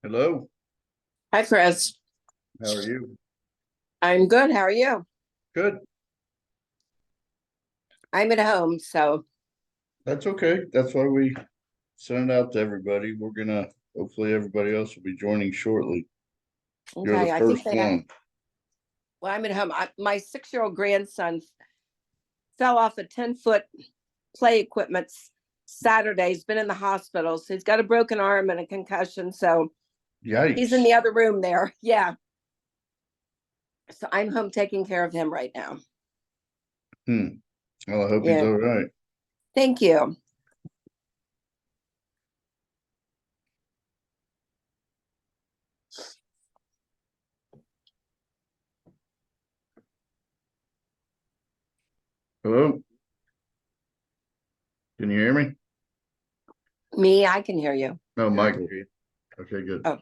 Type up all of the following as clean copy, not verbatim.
Hello, Hi, Chris. how are you? I'm good. How are you? Good. I'm at home, so That's okay. That's why we sent it out to everybody. We're gonna, hopefully everybody else will be joining shortly. You're okay. the I think first they have. one. Well, I'm at home. My 6-year-old grandson fell off a 10-foot play equipment Saturday. He's been in the hospital, so he's got a broken arm and a concussion. So he's in Yikes. the other room there. Yeah. So I'm home taking care of him right now. Hmm. Well, I hope he's Yeah. all right. Thank you. Hello, can you hear me? Me, I can hear you. No, Michael. Okay, good. Oh.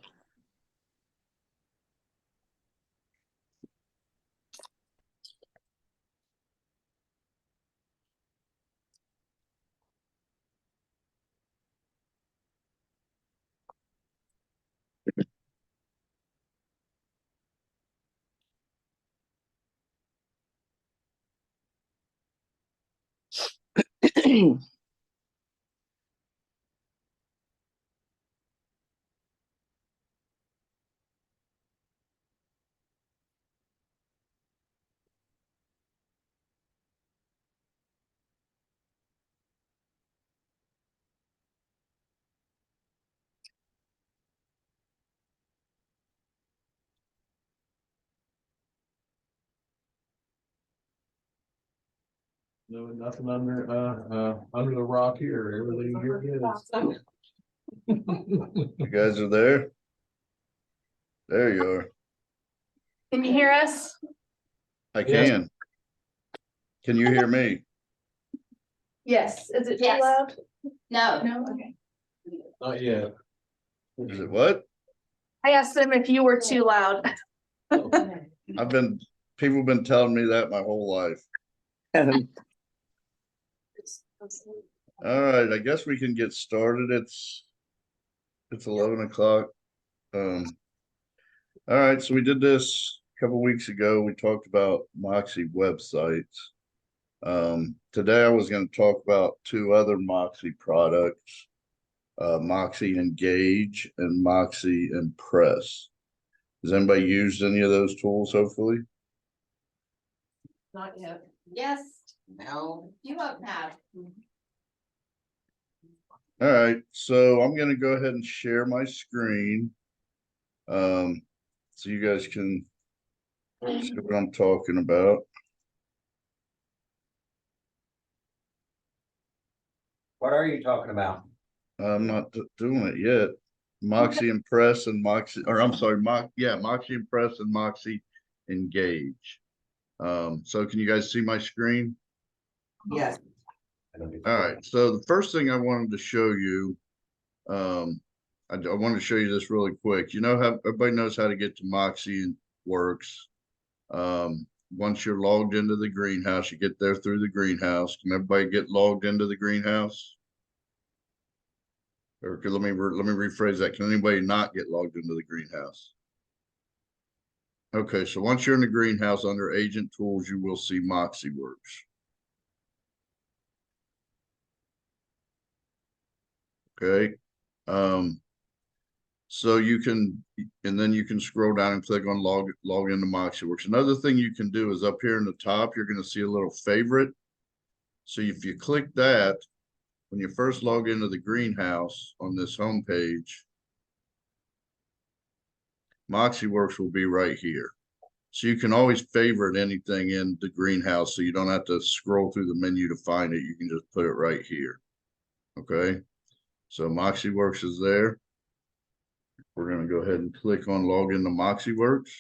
No, nothing under the rock here. Everything here is. You guys are there? There you are. Can you hear us? I Yes. can. Can you hear me? Yes. Is it too Yes. loud? No, No, okay. Not yet. Is it what? I asked them if you were too loud. People have been telling me that my whole life. All right, I guess we can get started. It's 11 o'clock. All right, so we did this a couple weeks ago. We talked about Moxi websites. Today I was going to talk about two other Moxi products, Moxi Engage and Moxi Impress. Has anybody used any of those tools, hopefully? Not yet. yes, no, you won't have. All right, so I'm going to go ahead and share my screen. So you guys can see what I'm talking about. What are you talking about? I'm not doing it yet. Moxi Impress and Moxi, or I'm sorry, Moxi Impress and Moxi Engage. So can you guys see my screen? Yes. All right. So the first thing I wanted to show you, I wanted to show you this really quick. You know how everybody knows how to get to Moxi and Works. Once you're logged into the greenhouse, you get there through the greenhouse. Can everybody get logged into the greenhouse? Or let me rephrase that. Can anybody not get logged into the greenhouse? Okay, so once you're in the greenhouse under Agent Tools, you will see Moxi Works. Okay. So you can, and then you can scroll down and click on log into Moxi Works. Another thing you can do is up here in the top, you're going to see a little favorite. So if you click that, when you first log into the greenhouse on this home page, Moxi Works will be right here. So you can always favorite anything in the greenhouse, so you don't have to scroll through the menu to find it. You can just put it right here. Okay. So Moxi Works is there. We're going to go ahead and click on log into Moxi Works.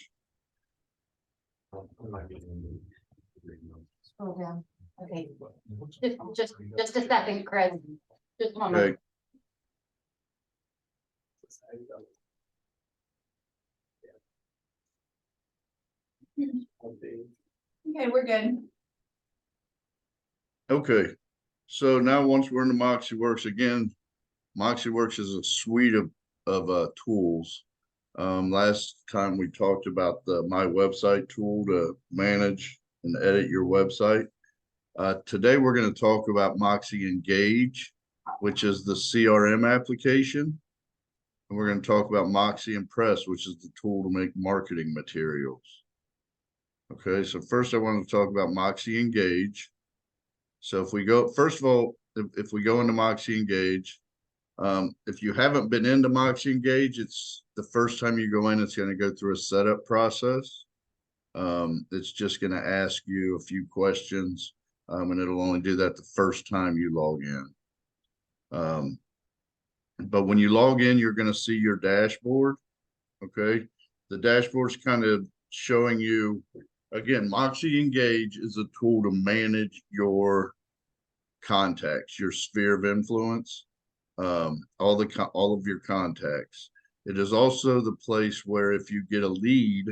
Scroll down. Okay, just a second, Chris. Just one Okay. Okay, we're good. Okay. So now once we're in the Moxi Works again, Moxi Works is a suite of tools. Last time we talked about the My Website tool to manage and edit your website. Today we're going to talk about Moxi Engage, which is the CRM application. And we're going to talk about Moxi Impress, which is the tool to make marketing materials. Okay, so first I want to talk about Moxi Engage. So if we go, first of all, if we go into Moxi Engage, if you haven't been into Moxi Engage, it's the first time you go in, it's going to go through a setup process. It's just going to ask you a few questions, and it'll only do that the first time you log in. But when you log in, you're going to see your dashboard. Okay, the dashboard's kind of showing you, again, Moxi Engage is a tool to manage your contacts, your sphere of influence, all of your contacts. It is also the place where if you get a lead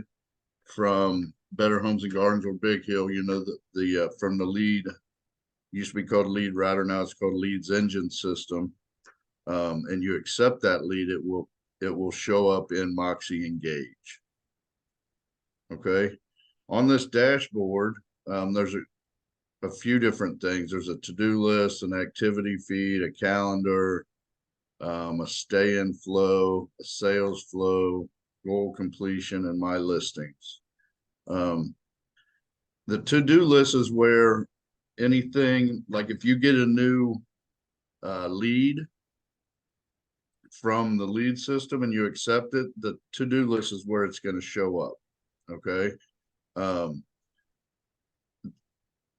from Better Homes and Gardens or Big Hill, you know, from the lead, used to be called Lead Router, now it's called Leads Engine System, and you accept that lead, it will show up in Moxi Engage. Okay, on this dashboard, there's a few different things. There's a to-do list, an activity feed, a calendar, a stay-in flow, a sales flow, goal completion, and my listings. The to-do list is where anything, like if you get a new lead from the lead system and you accept it, the to-do list is where it's going to show up. Okay.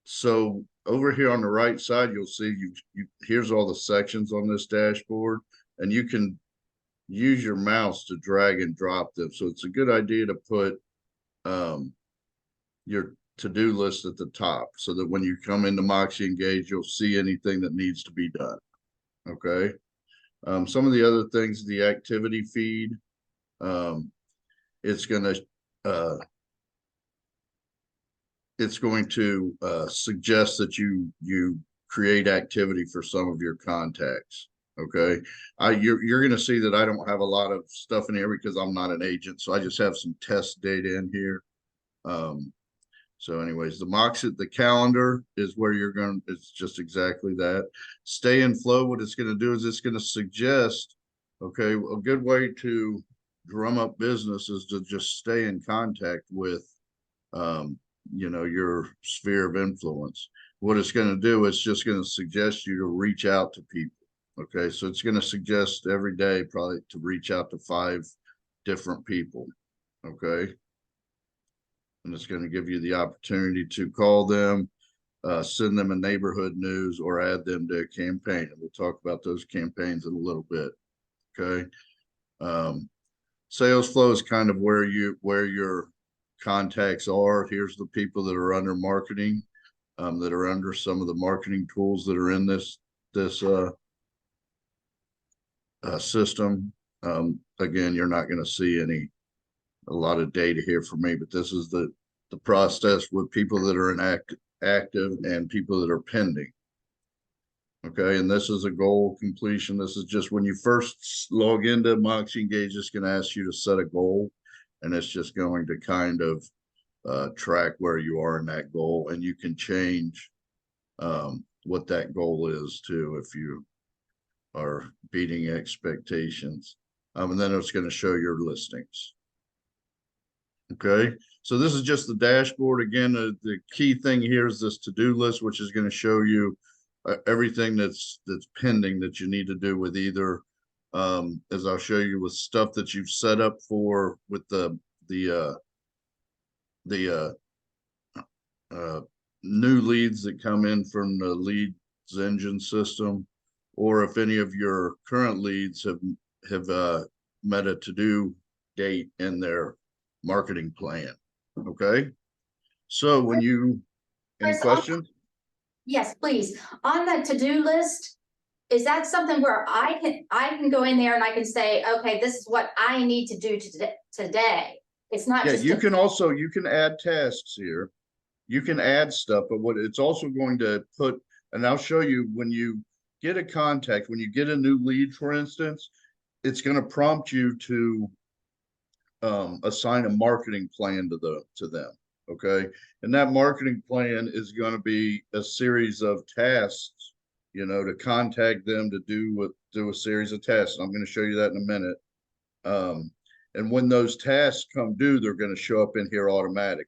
So over here on the right side, you'll see here's all the sections on this dashboard, and you can use your mouse to drag and drop them. So it's a good idea to put your to-do list at the top so that when you come into Moxi Engage, you'll see anything that needs to be done. Okay. Some of the other things, the activity feed, it's going to suggest that you create activity for some of your contacts. Okay, you're going to see that I don't have a lot of stuff in here because I'm not an agent, so I just have some test data in here. So anyways, the calendar is where it's just exactly that. Stay in flow, what it's going to do is it's going to suggest, okay, a good way to drum up business is to just stay in contact with, you know, your sphere of influence. What it's going to do is just going to suggest you to reach out to people. Okay, so it's going to suggest every day probably to reach out to 5 different people. Okay, and it's going to give you the opportunity to call them, send them a neighborhood news, or add them to a campaign. And we'll talk about those campaigns in a little bit. Okay, sales flow is kind of where your contacts are. Here's the people that are under marketing, that are under some of the marketing tools that are in this system. Again, you're not going to see a lot of data here for me, but this is the process with people that are in active and people that are pending. Okay, and this is a goal completion. This is just when you first log into Moxi Engage, it's going to ask you to set a goal, and it's just going to kind of track where you are in that goal, and you can change what that goal is too if you are beating expectations. And then it's going to show your listings. Okay, so this is just the dashboard. Again, the key thing here is this to-do list, which is going to show you everything that's pending that you need to do with either, as I'll show you, with stuff that you've set up for with the new leads that come in from the leads engine system, or if any of your current leads have met a to-do date in their marketing plan. Okay, so when you any Chris, questions? Yes, please. On the to-do list, is that something where I can go in there and I can say, okay, this is what I need to do today? It's not Yeah, just you can add tasks here. You can add stuff, but what it's also going to put, and I'll show you when you get a contact, when you get a new lead, for instance, it's going to prompt you to assign a marketing plan to them. Okay. And that marketing plan is going to be a series of tasks, you know, to contact them to do a series of tasks. I'm going to show you that in a minute. And when those tasks come due, they're going to show up in here automatically.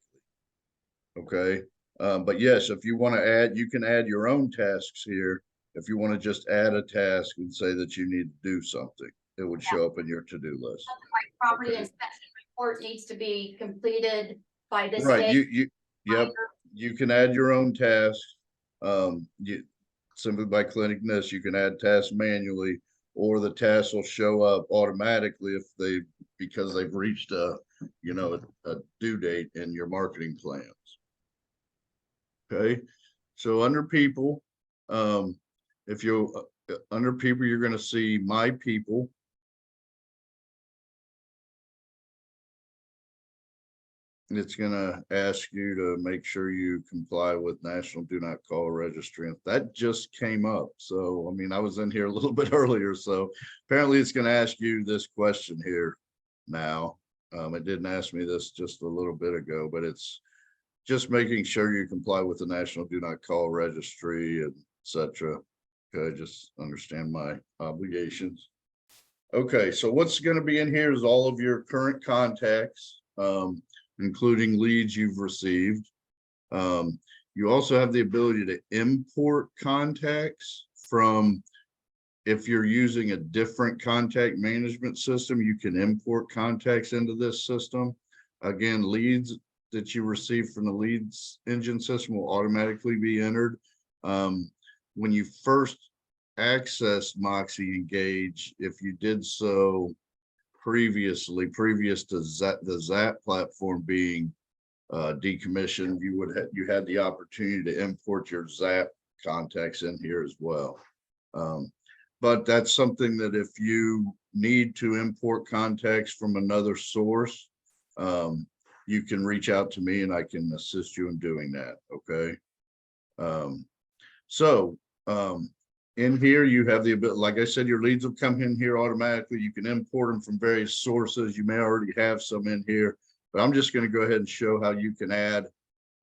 Okay. But yes, if you want to add, you can add your own tasks here. If you want to just add a task and say that you need to do something, it would show up in your to-do list. Like property Okay. inspection report needs to be completed by this Right, date. yep, you can add your own tasks. You simply by clicking this, you can add tasks manually, or the tasks will show up automatically because they've reached a due date in your marketing plans. Okay, so under people, if you under people, you're going to see my people. It's going to ask you to make sure you comply with National Do Not Call Registry. And that just came up. So, I mean, I was in here a little bit earlier. So apparently it's going to ask you this question here now. It didn't ask me this just a little bit ago, but it's just making sure you comply with the National Do Not Call Registry, etc. Okay, just understand my obligations. Okay, so what's going to be in here is all of your current contacts, including leads you've received. You also have the ability to import contacts from, if you're using a different contact management system, you can import contacts into this system. Again, leads that you receive from the leads engine system will automatically be entered. When you first accessed Moxi Engage, if you did so previous to the Zap platform being decommissioned, you had the opportunity to import your Zap contacts in here as well. But that's something that if you need to import contacts from another source, you can reach out to me and I can assist you in doing that. Okay. In here, you have the ability, like I said, your leads will come in here automatically. You can import them from various sources. You may already have some in here, but I'm just going to go ahead and show how you can add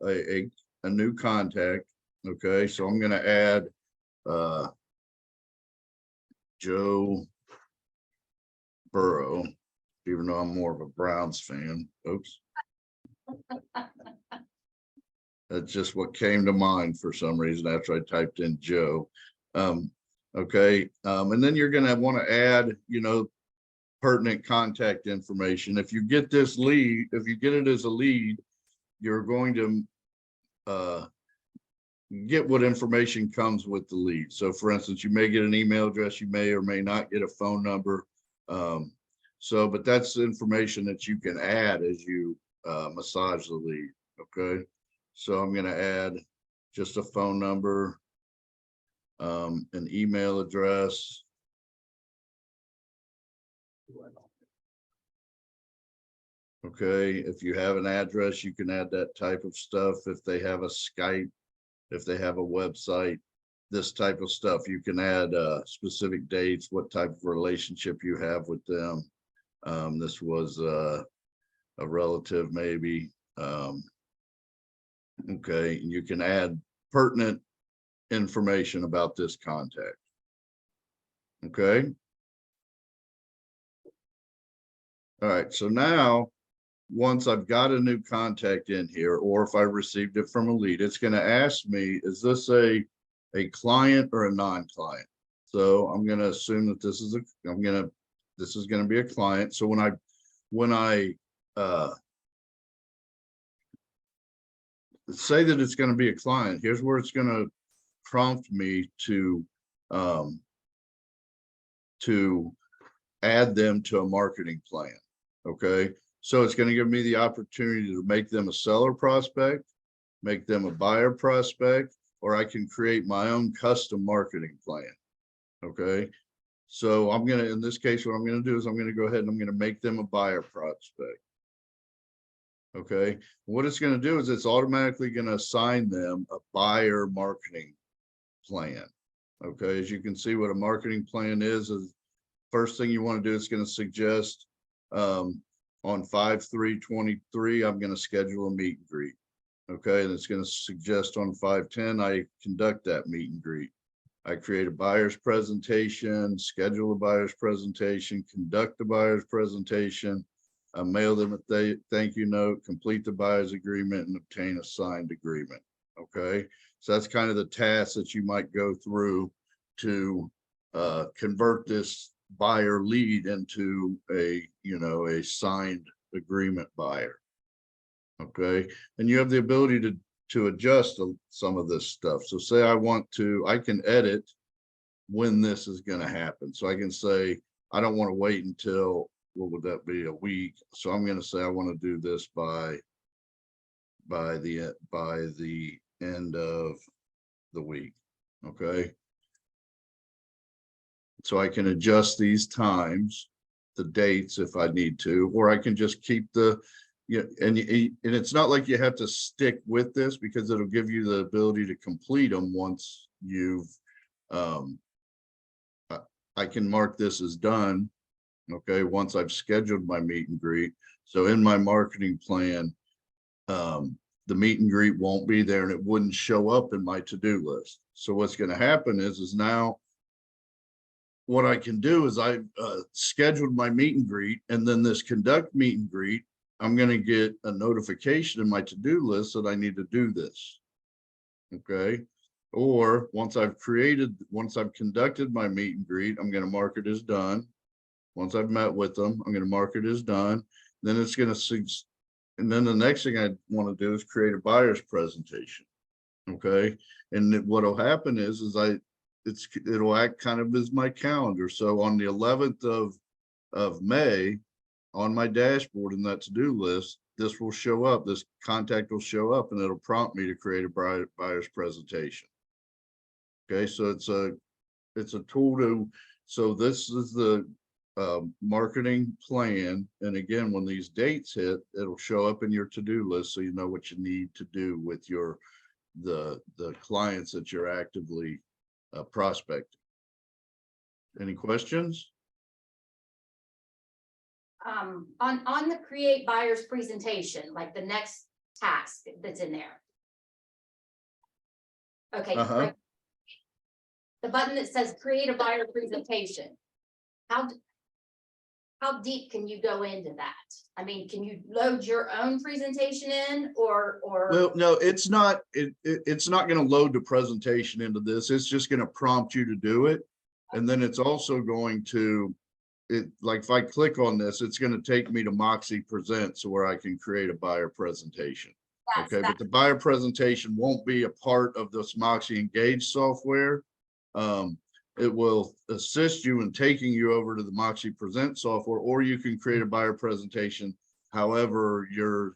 a new contact. Okay, so I'm going to add Joe Burrow, even though I'm more of a Browns fan. Oops. That's just what came to mind for some reason after I typed in Joe. Okay. And then you're going to want to add, pertinent contact information. If you get this lead, if you get it as a lead, you're going to get what information comes with the lead. So for instance, you may get an email address, you may or may not get a phone number. But that's information that you can add as you massage the lead. Okay. So I'm going to add just a phone number, an email address. Okay, if you have an address, you can add that type of stuff. If they have a Skype, if they have a website, this type of stuff, you can add specific dates, what type of relationship you have with them. This was a relative, maybe. Okay, and you can add pertinent information about this contact. Okay. All right, so now once I've got a new contact in here, or if I received it from a lead, it's going to ask me, is this a client or a non-client? So I'm going to assume that this is going to be a client. So when I say that it's going to be a client, here's where it's going to prompt me to add them to a marketing plan. Okay, so it's going to give me the opportunity to make them a seller prospect, make them a buyer prospect, or I can create my own custom marketing plan. Okay, so I'm going to, in this case, what I'm going to do is I'm going to go ahead and I'm going to make them a buyer prospect. Okay, what it's going to do is it's automatically going to assign them a buyer marketing plan. Okay, as you can see, what a marketing plan is first thing you want to do is going to suggest on 5/3/23, I'm gonna schedule a meet and greet. Okay, and it's gonna suggest on 5/10, I conduct that meet and greet. I create a buyer's presentation, schedule a buyer's presentation, conduct the buyer's presentation. I mail them a thank you note, complete the buyer's agreement, and obtain a signed agreement. Okay, so that's kind of the task that you might go through to convert this buyer lead into a, a signed agreement buyer. Okay, and you have the ability to adjust some of this stuff. So say I can edit when this is going to happen. So I can say, I don't want to wait until, what would that be, a week? So I'm going to say, I want to do this by the end of the week. Okay. So I can adjust these times, the dates if I need to, or I can just keep and it's not like you have to stick with this, because it'll give you the ability to complete them once you've, I can mark this as done. Okay, once I've scheduled my meet and greet. So in my marketing plan, the meet and greet won't be there, and it wouldn't show up in my to-do list. So what's going to happen is now what I can do is I've scheduled my meet and greet, and then this conduct meet and greet, I'm going to get a notification in my to-do list that I need to do this. Okay. Or once I've conducted my meet and greet, I'm going to mark it as done. Once I've met with them, I'm going to mark it as done. Then it's going to, and then the next thing I want to do is create a buyer's presentation. Okay. And what will happen is it'll act kind of as my calendar. So on the 11th of May, on my dashboard in that to-do list, this will show up, this contact will show up, and it'll prompt me to create a buyer's presentation. Okay, so it's a tool so this is the marketing plan. And again, when these dates hit, it'll show up in your to-do list, so you know what you need to do with the clients that you're actively prospecting. Any questions? On the create buyer's presentation, like the next task that's in there. Okay. Uh-huh. The button that says create a buyer presentation. How deep can you go into that? I mean, can you load your own presentation in or? Well, no, it's not going to load the presentation into this. It's just going to prompt you to do it. And then it's also going to, like if I click on this, it's going to take me to Moxi Presents, where I can create a buyer presentation. Okay, but the buyer presentation won't be a part of this Moxi Engage software. It will assist you in taking you over to the Moxi Present software, or you can create a buyer presentation however your,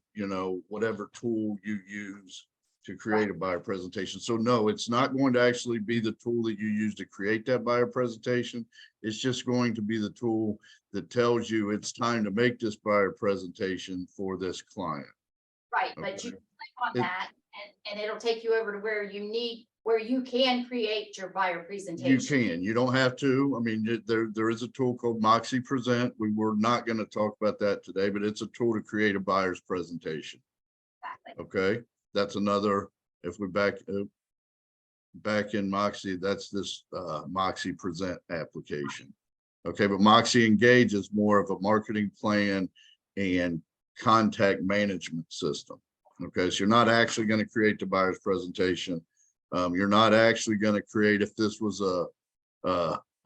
whatever tool you use to create a buyer presentation. So no, it's not going to actually be the tool that you use to create that buyer presentation. It's just going to be the tool that tells you it's time to make this buyer presentation for this client. Right, but you click on that and it'll take you over to where you can create your buyer presentation. You can, you don't have to. I mean, there is a tool called Moxi Present. We were not going to talk about that today, but it's a tool to create a buyer's presentation. Exactly. Okay, that's another, if we're back in Moxi, that's this Moxi Present application. Okay, but Moxi Engage is more of a marketing plan and contact management system. Okay, so you're not actually going to create the buyer's presentation. You're not actually going to create, if this was a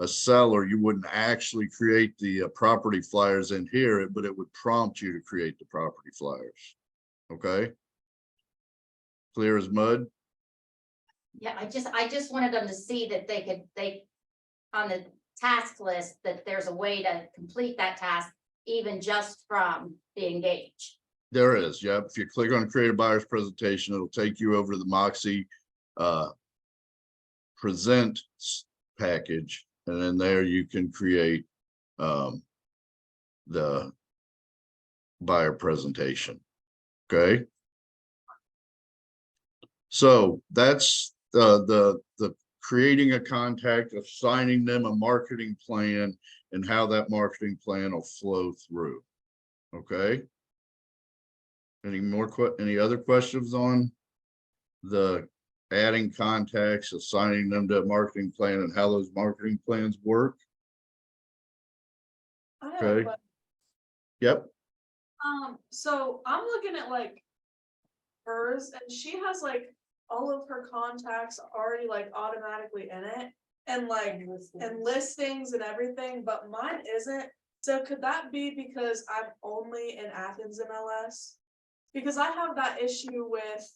seller, you wouldn't actually create the property flyers in here, but it would prompt you to create the property flyers. Okay, clear as mud. Yeah, I just wanted them to see that they on the task list, that there's a way to complete that task even just from the Engage. There is, yeah. If you click on create a buyer's presentation, it'll take you over to the Moxi Present package, and then there you can create the buyer presentation. Okay, so that's the creating a contact, assigning them a marketing plan, and how that marketing plan will flow through. Okay. Any other questions on the adding contacts, assigning them to a marketing plan and how those marketing plans work? I have a Okay. question. Yep. So I'm looking at like hers and she has like all of her contacts already like automatically in it and like and listings and everything, but mine isn't. So could that be because I'm only in Athens MLS? Because I have that issue with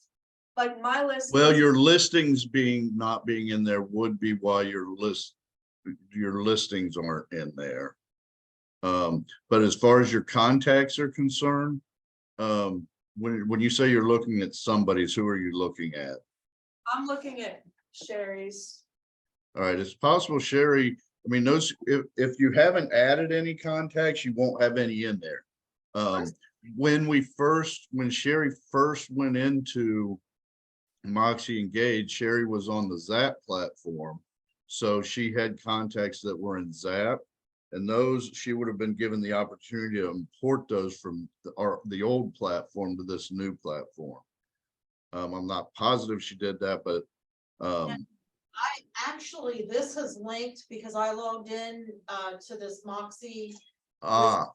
like my list. Well, your listings not being in there would be why your listings aren't in there. But as far as your contacts are concerned, when you say you're looking at somebody's, who are you looking at? I'm looking at Sherry's. All right, it's possible Sherry, I mean, those, if you haven't added any contacts, you won't have any in there. When Sherry first went into Moxie Engage, Sherry was on the Zap platform. So she had contacts that were in Zap, and those she would have been given the opportunity to import those from the old platform to this new platform. I'm not positive she did that, but Actually, this has linked because I logged in to this Moxie email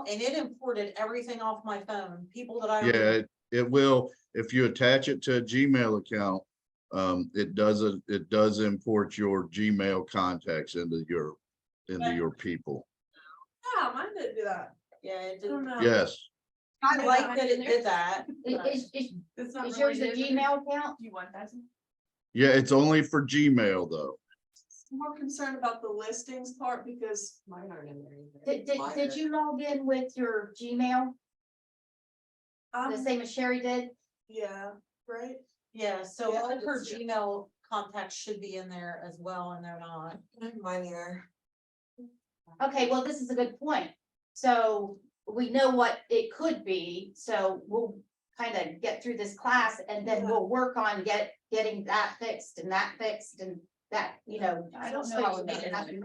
and it imported everything off my phone, people that I. yeah, it will, if you attach it to a Gmail account, it does import your Gmail contacts into your people. Yeah, mine didn't do that. Yeah, it I don't did. know. Yes, I like that it did that. It's not Is yours a really Gmail account? You want that? yeah, it's only for Gmail though. I'm more concerned about the listings part because mine aren't in there either. Did you log in with your Gmail, the same as Sherry did? Yeah, right? Yeah, so Yeah, all I of her did see it. Gmail contacts should be in there as well, and they're not. Mine here. Okay, well, this is a good point. So we know what it could be, so we'll kind of get through this class and then we'll work on getting that fixed and that fixed and that, I don't so know. you make it happen.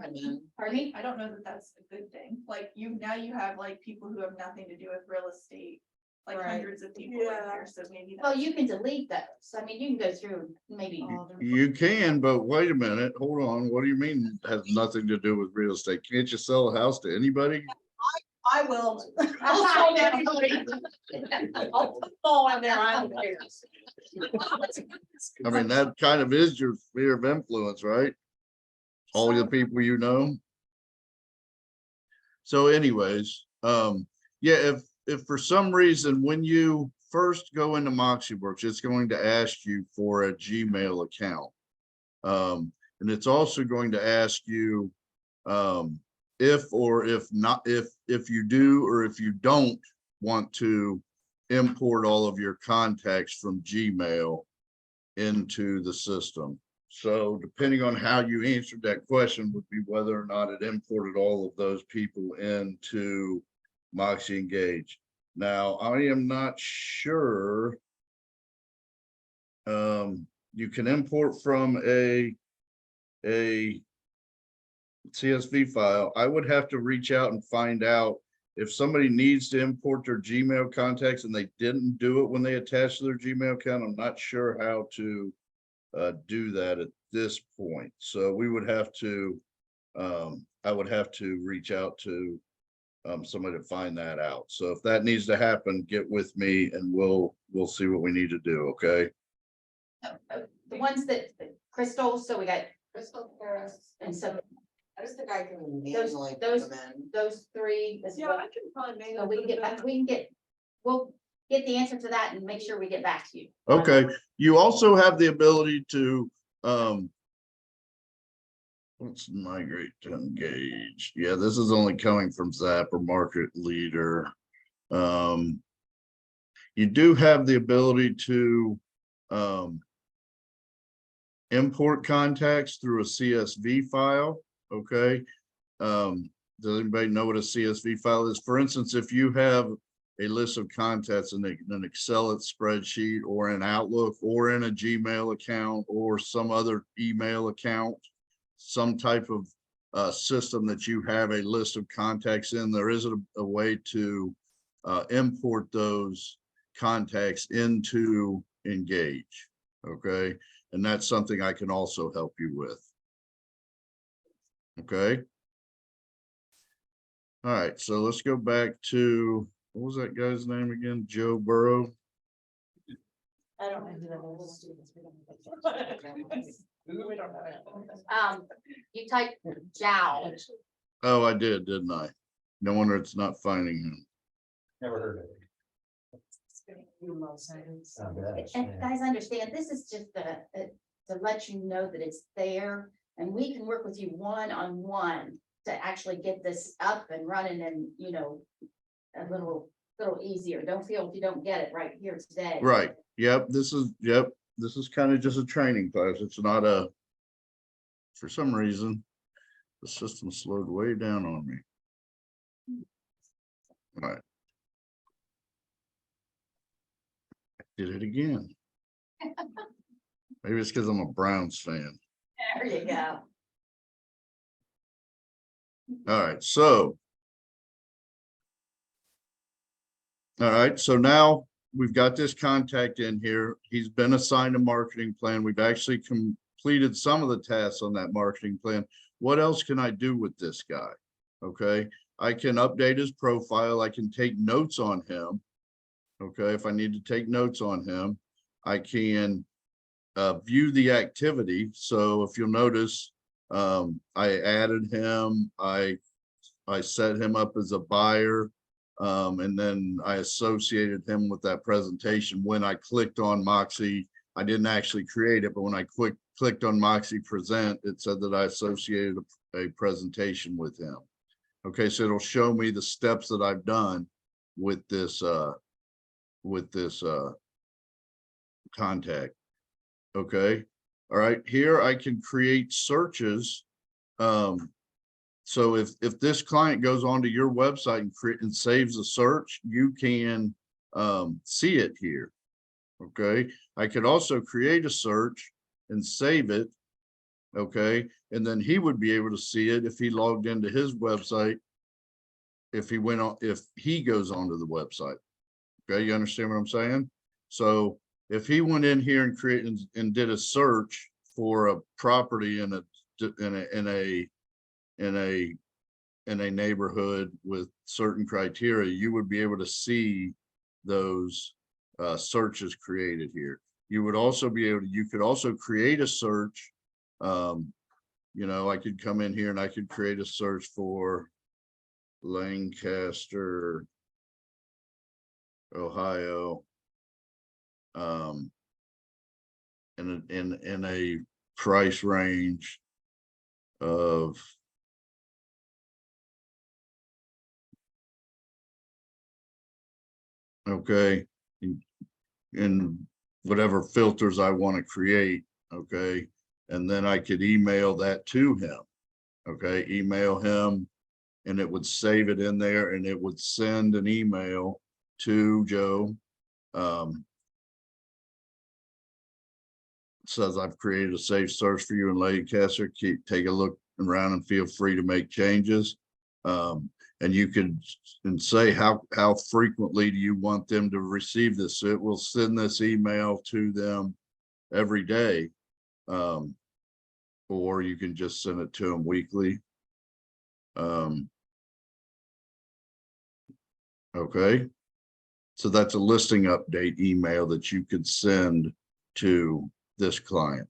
Pardon me? I don't know that that's a good thing. Like now you have like people who have nothing to do with real estate, like Right. hundreds of people in Yeah. here, so maybe. Well, you can delete those. I mean, you can go through maybe. You can, but wait a minute, hold on. What do you mean has nothing to do with real estate? Can't you sell a house to anybody? I will. I'll throw that I'll put them all in there, I don't care. I mean, that kind of is your sphere of influence, right? All the people you know. So anyways, yeah, if for some reason, when you first go into MoxieWorks, it's going to ask you for a Gmail account. And it's also going to ask you, if you do, or if you don't want to import all of your contacts from Gmail into the system. So depending on how you answered that question would be whether or not it imported all of those people into Moxie Engage. Now, I am not sure. You can import from a CSV file. I would have to reach out and find out if somebody needs to import their Gmail contacts and they didn't do it when they attached to their Gmail account. I'm not sure how to do that at this point. So we would have to, I would have to reach out to somebody to find that out. So if that needs to happen, get with me and we'll see what we need to do. Okay. The ones that Crystal, so we got Crystal Paris. and some, I just think I can manually put those- them in. those three. As Yeah, well. I can probably make So it. we can get back, we'll get the answer to that and make sure we get back to you. Okay. You also have the ability to, let's migrate to Engage. Yeah, this is only coming from Zap or Market Leader. You do have the ability to import contacts through a CSV file. Okay. Does anybody know what a CSV file is? For instance, if you have a list of contacts in an Excel spreadsheet or an Outlook or in a Gmail account or some other email account, some type of system that you have a list of contacts in, there isn't a way to import those contacts into Engage. Okay, and that's something I can also help you with. Okay. All right, so let's go back to, what was that guy's name again? Joe Burrow. I don't know who that is. We don't know. You type Jow. Oh, I did, didn't I? No wonder it's not finding him. Never heard of it. And guys, understand, this is just to let you know that it's there, and we can work with you one-on-one to actually get this up and running and, you know, a little easier. Don't feel if you don't get it right here today. Right, yep, this is kind of just a training class. It's not a, for some reason, the system slowed way down on me. All right. Did it again. Maybe it's because I'm a Browns fan. There you go. All right, so. All right, so now we've got this contact in here. He's been assigned a marketing plan. We've actually completed some of the tasks on that marketing plan. What else can I do with this guy? Okay, I can update his profile. I can take notes on him. Okay, if I need to take notes on him, I can view the activity. So if you'll notice, I added him, I set him up as a buyer, and then I associated him with that presentation. When I clicked on Moxi, I didn't actually create it, but when I clicked on Moxi present, it said that I associated a presentation with him. Okay, so it'll show me the steps that I've done with this contact. Okay, all right, here I can create searches. So if this client goes onto your website and saves a search, you can see it here. Okay, I could also create a search and save it. Okay, and then he would be able to see it if he logged into his website, if he goes onto the website. Okay, you understand what I'm saying? So if he went in here and created and did a search for a property in a neighborhood with certain criteria, you would be able to see those searches created here. You would also be able to, you could also create a search. You know, I could come in here and I could create a search for Lancaster, Ohio, in a price range of in whatever filters I want to create. Okay, and then I could email that to him. Okay, email him, and it would save it in there, and it would send an email to Joe. Says I've created a safe search for you in Lancaster. Take a look around and feel free to make changes. And you could say how frequently do you want them to receive this? So it will send this email to them every day, or you can just send it to them weekly. Okay, so that's a listing update email that you could send to this client.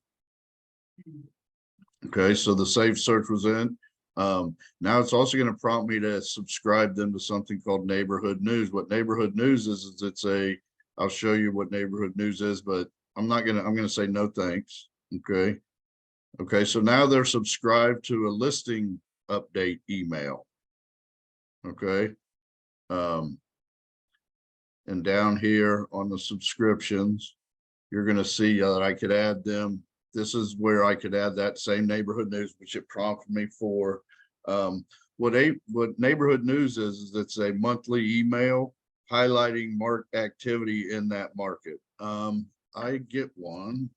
Okay, so the safe search was in. Now it's also going to prompt me to subscribe them to something called neighborhood news. What neighborhood news is I'll show you what neighborhood news is, but I'm going to say no thanks. Okay. Okay, so now they're subscribed to a listing update email. Okay. And down here on the subscriptions, you're going to see that I could add them. This is where I could add that same neighborhood news, which it prompted me for. What neighborhood news is it's a monthly email highlighting activity in that market. I get one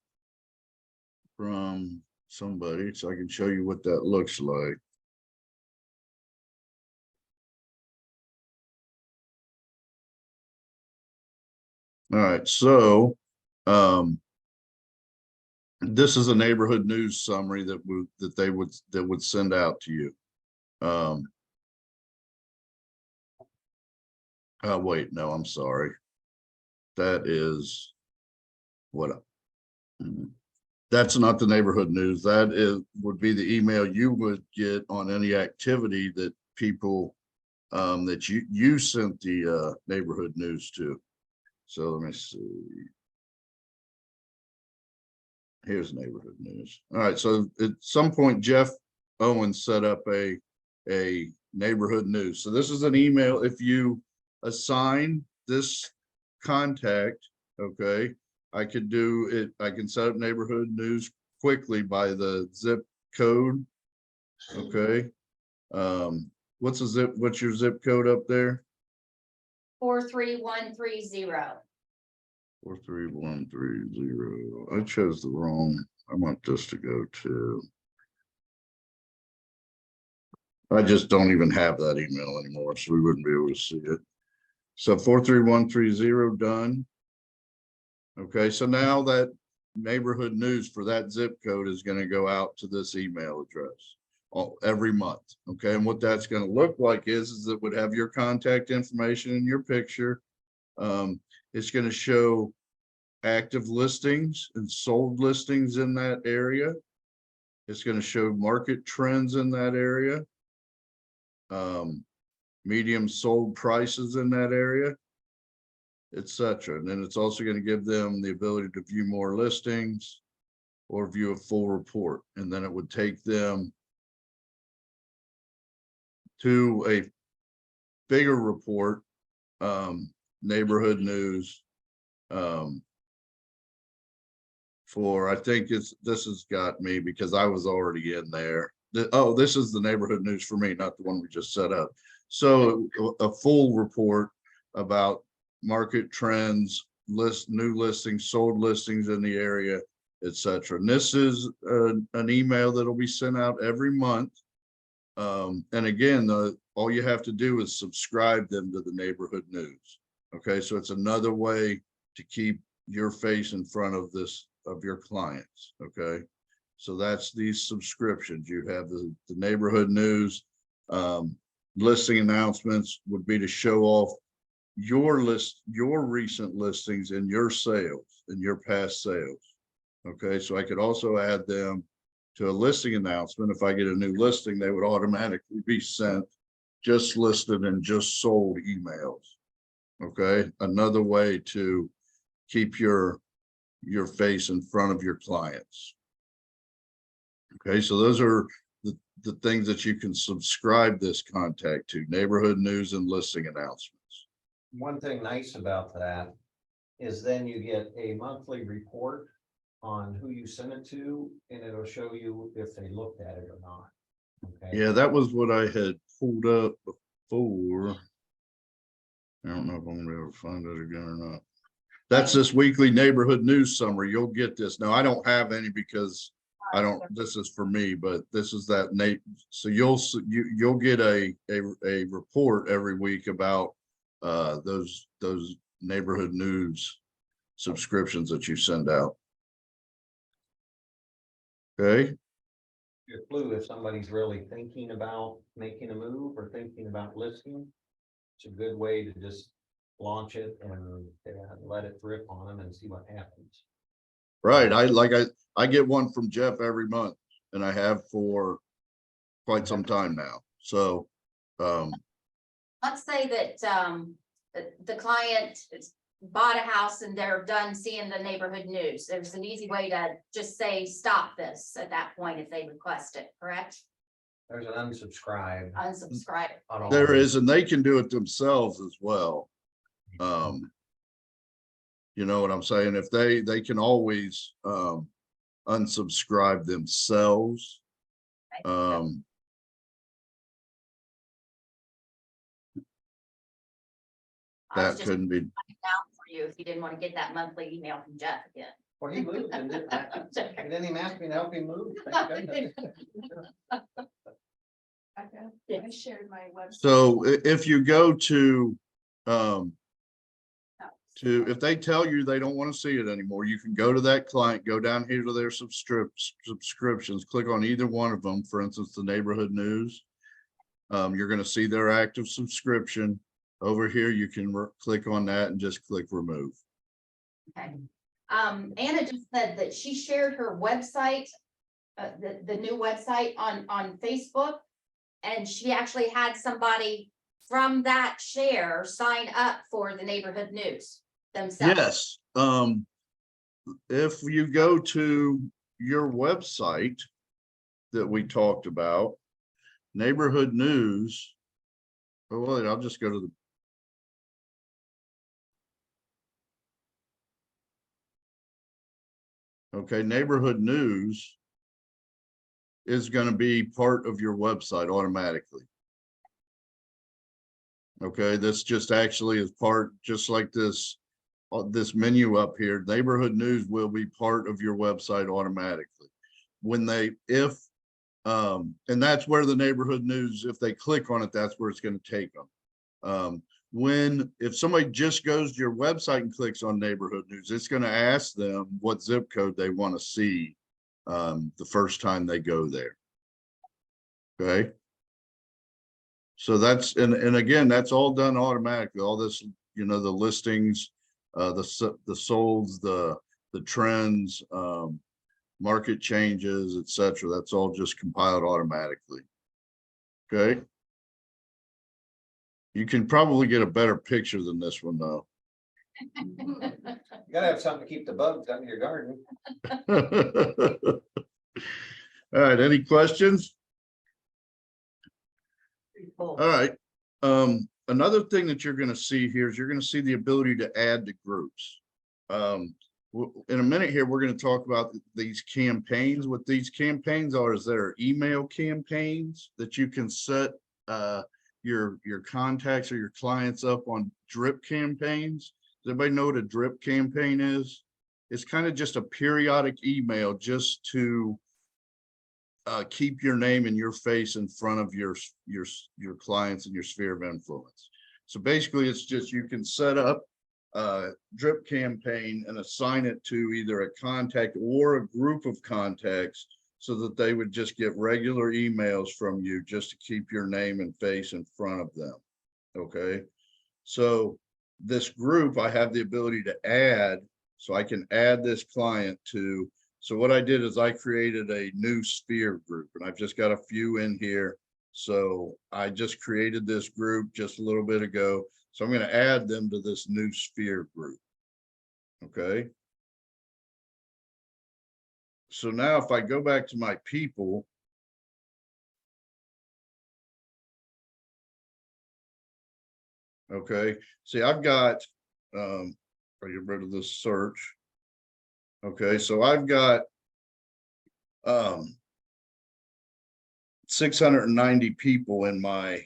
from somebody, so I can show you what that looks like. All right, so, this is a neighborhood news summary that would send out to you. Oh, wait, no, I'm sorry. That is what, that's not the neighborhood news. Would be the email you would get on any activity that people, that you sent the, neighborhood news to. So let me see. Here's neighborhood news. All right, so at some point, Jeff Owens set up a neighborhood news. So this is an email. If you assign this contact, okay, I could do it. I can set up neighborhood news quickly by the zip code. Okay. What's your zip code up there? 43130. 43130. I chose the wrong. I want this to go to. I just don't even have that email anymore, so we wouldn't be able to see it. So 43130 done. Okay, so now that neighborhood news for that zip code is going to go out to this email address every month. Okay, and what that's going to look like is it would have your contact information and your picture. It's going to show active listings and sold listings in that area. It's going to show market trends in that area. Medium sold prices in that area, etc. And then it's also going to give them the ability to view more listings or view a full report. And then it would take them to a bigger report, neighborhood news, for, I think this has got me because I was already in there. Oh, this is the neighborhood news for me, not the one we just set up. So a full report about market trends, new listings, sold listings in the area, etc. And this is an email that'll be sent out every month. And again, all you have to do is subscribe them to the neighborhood news. Okay, so it's another way to keep your face in front of your clients. Okay, so that's these subscriptions. You have the neighborhood news. Listing announcements would be to show off your recent listings and your sales and your past sales. Okay, so I could also add them to a listing announcement. If I get a new listing, they would automatically be sent just listed and just sold emails. Okay, another way to keep your face in front of your clients. Okay, so those are the things that you can subscribe this contact to: neighborhood news and listing announcements. One thing nice about that is then you get a monthly report on who you sent it to, and it'll show you if they looked at it or not. Okay. Yeah, that was what I had pulled up before. I don't know if I'm gonna be able to find it again or not. That's this weekly neighborhood news summary. You'll get this. Now, I don't have any because I don't, this is for me, but this is that so you'll get a report every week about those neighborhood news subscriptions that you send out. Okay. Your clue, if somebody's really thinking about making a move or thinking about listing, it's a good way to just launch it and let it rip on them and see what happens. Right. I get one from Jeff every month, and I have for quite some time now. So Let's say that the client bought a house and they're done seeing the neighborhood news. There's an easy way to just say, stop this at that point if they request it, correct? There's an unsubscribe. Unsubscribe. On all there of is, and they can do it themselves as well. You know what I'm saying? If they can always unsubscribe themselves. That couldn't be out for you if you didn't want to get that monthly email from Jeff again. Well, he moved and didn't even ask me to help him move. Thank goodness. Okay, I shared my website. so if you go to to, if they tell you they don't want to see it anymore, you can go to that client, go down here to their subscriptions, click on either one of them, for instance, the neighborhood news. You're going to see their active subscription. Over here, you can click on that and just click remove. Okay. Anna just said that she shared her website, the new website on Facebook. And she actually had somebody from that share sign up for the neighborhood news themselves. Yes. If you go to your website that we talked about, neighborhood news. Oh, wait, I'll just go to the. Okay, neighborhood news is going to be part of your website automatically. Okay, this just actually is part, just like this menu up here. Neighborhood news will be part of your website automatically. When they, if, and that's where the neighborhood news, if they click on it, that's where it's going to take them. If somebody just goes to your website and clicks on neighborhood news, it's going to ask them what zip code they want to see the first time they go there. Okay. So that's, and again, that's all done automatically. All this, you know, the listings, the solds, the trends, market changes, etc. That's all just compiled automatically. Okay. You can probably get a better picture than this one though. You gotta have something to keep the bugs out of your garden. All right, any questions? All right. Another thing that you're going to see here is you're going to see the ability to add to groups. In a minute here, we're going to talk about these campaigns. What these campaigns are is there are email campaigns that you can set your contacts or your clients up on drip campaigns. Does everybody know what a drip campaign is? It's kind of just a periodic email just to keep your name and your face in front of your clients and your sphere of influence. So basically it's just, you can set up a drip campaign and assign it to either a contact or a group of contacts so that they would just get regular emails from you just to keep your name and face in front of them. Okay. So this group, I have the ability to add, so I can add this client to. So what I did is I created a new sphere group, and I've just got a few in here. So I just created this group just a little bit ago. So I'm going to add them to this new sphere group. Okay. So now if I go back to my people, okay, see, I've got, I'll get rid of this search. Okay, so I've got 690 people in my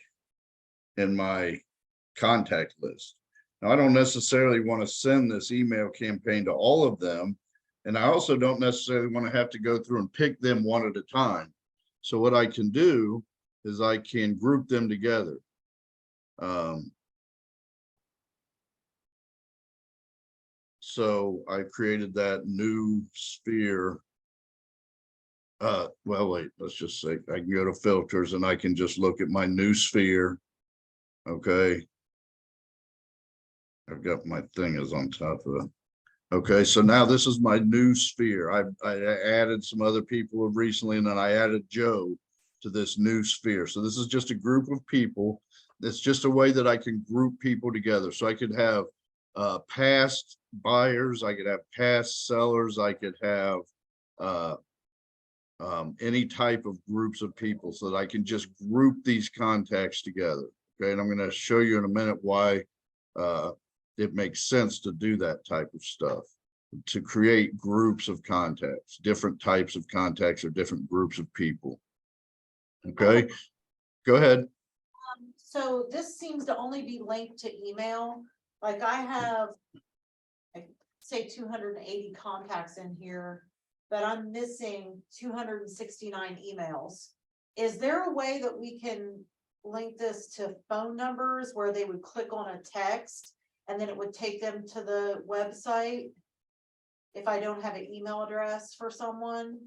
contact list. Now, I don't necessarily want to send this email campaign to all of them. And I also don't necessarily want to have to go through and pick them one at a time. So what I can do is I can group them together. So I created that new sphere. Well, wait, let's just say I can go to filters and I can just look at my new sphere. Okay. I've got my thing is on top of it. Okay, so now this is my new sphere. I added some other people recently, and then I added Joe to this new sphere. So this is just a group of people. It's just a way that I can group people together. So I could have past buyers, I could have past sellers, I could have any type of groups of people so that I can just group these contacts together. Okay, and I'm going to show you in a minute why it makes sense to do that type of stuff, to create groups of contacts, different types of contacts or different groups of people. Okay, go ahead. So this seems to only be linked to email. Like I have, like, say 280 contacts in here, but I'm missing 269 emails. Is there a way that we can link this to phone numbers where they would click on a text and then it would take them to the website. If I don't have an email address for someone,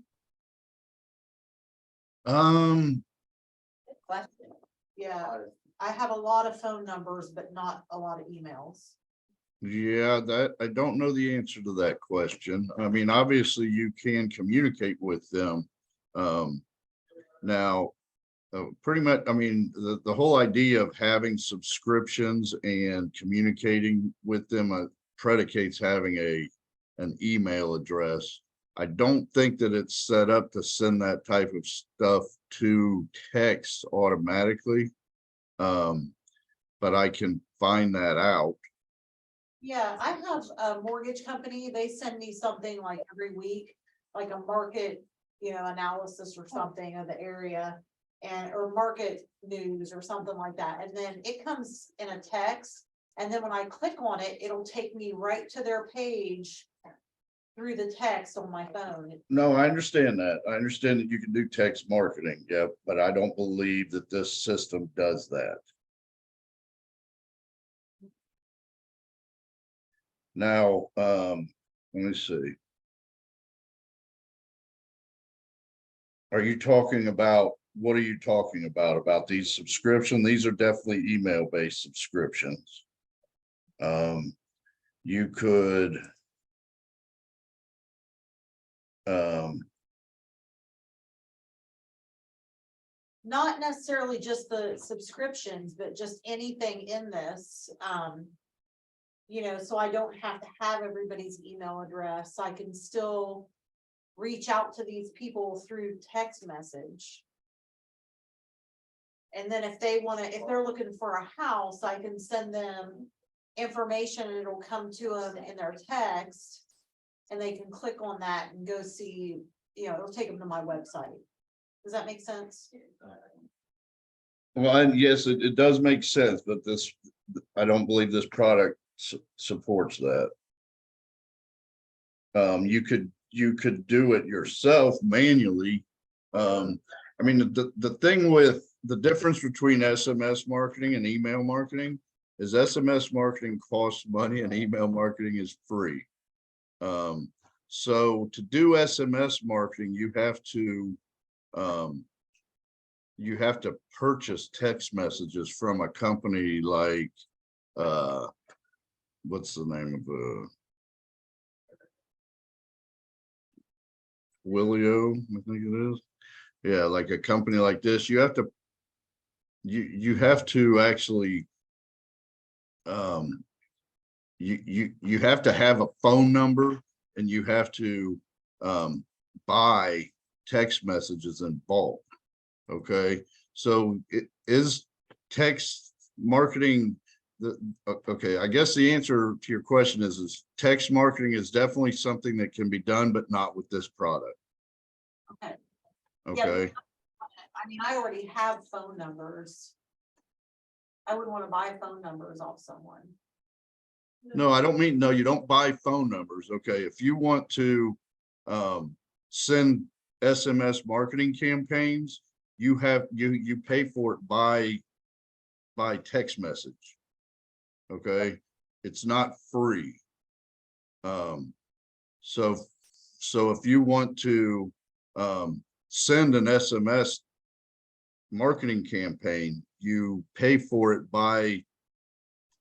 Question. yeah, I have a lot of phone numbers, but not a lot of emails. yeah, that, I don't know the answer to that question. I mean, obviously you can communicate with them. Now, pretty much, I mean, the whole idea of having subscriptions and communicating with them predicates having an email address. I don't think that it's set up to send that type of stuff to text automatically. But I can find that out. Yeah, I have a mortgage company. They send me something like every week, like a market, analysis or something of the area. Or market news or something like that. And then it comes in a text. And then when I click on it, it'll take me right to their page through the text on my phone. No, I understand that. I understand that you can do text marketing, yeah, but I don't believe that this system does that. Now, let me see. Are you talking about, what are you talking about these subscription? These are definitely email-based subscriptions. You could Not necessarily just the subscriptions, but just anything in this. So I don't have to have everybody's email address. I can still reach out to these people through text message. And then if they're looking for a house, I can send them information and it'll come to them in their text. And they can click on that and go see, it'll take them to my website. Does that make sense? Well, and yes, it does make sense, but I don't believe this product supports that. You could do it yourself manually. I mean, the thing with the difference between SMS marketing and email marketing is SMS marketing costs money and email marketing is free. So to do SMS marketing, you have to purchase text messages from a company like, what's the name of Willio, I think it is. Yeah, like a company like this, you have to actually, you have to have a phone number and you have to buy text messages in bulk. Okay, so it is text marketing. Okay, I guess the answer to your question is text marketing is definitely something that can be done, but not with this product. Okay. Okay. I mean, I already have phone numbers. I wouldn't want to buy phone numbers off someone. No, I don't mean, no, you don't buy phone numbers. Okay, if you want to send SMS marketing campaigns, you pay for it by text message. Okay, it's not free. So if you want to send an SMS marketing campaign, you pay for it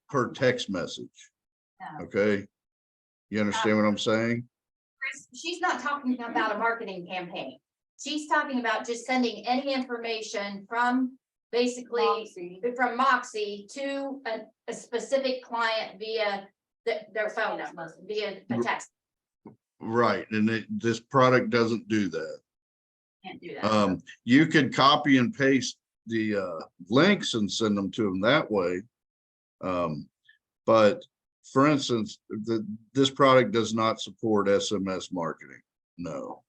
per text message. Okay, you understand what I'm saying? Chris, she's not talking about a marketing campaign. She's talking about just sending any information from basically Moxi. from Moxi to a specific client via their phone number, via a text. Right, and this product doesn't do that. Can't do that. You could copy and paste the links and send them to them that way. But for instance, this product does not support SMS marketing. No.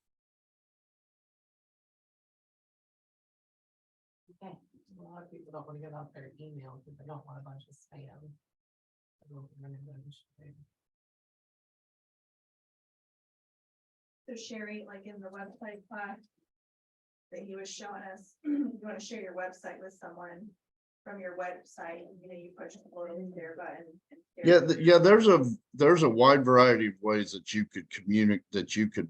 Okay. A lot of people don't want to get out their email because they don't want a bunch of spam. So Sherry, like in the website class that he was showing us, you want to share your website with someone. from your website, you know, you push the little share button. and share Yeah, it. yeah, there's a wide variety of ways that you could communicate, that you could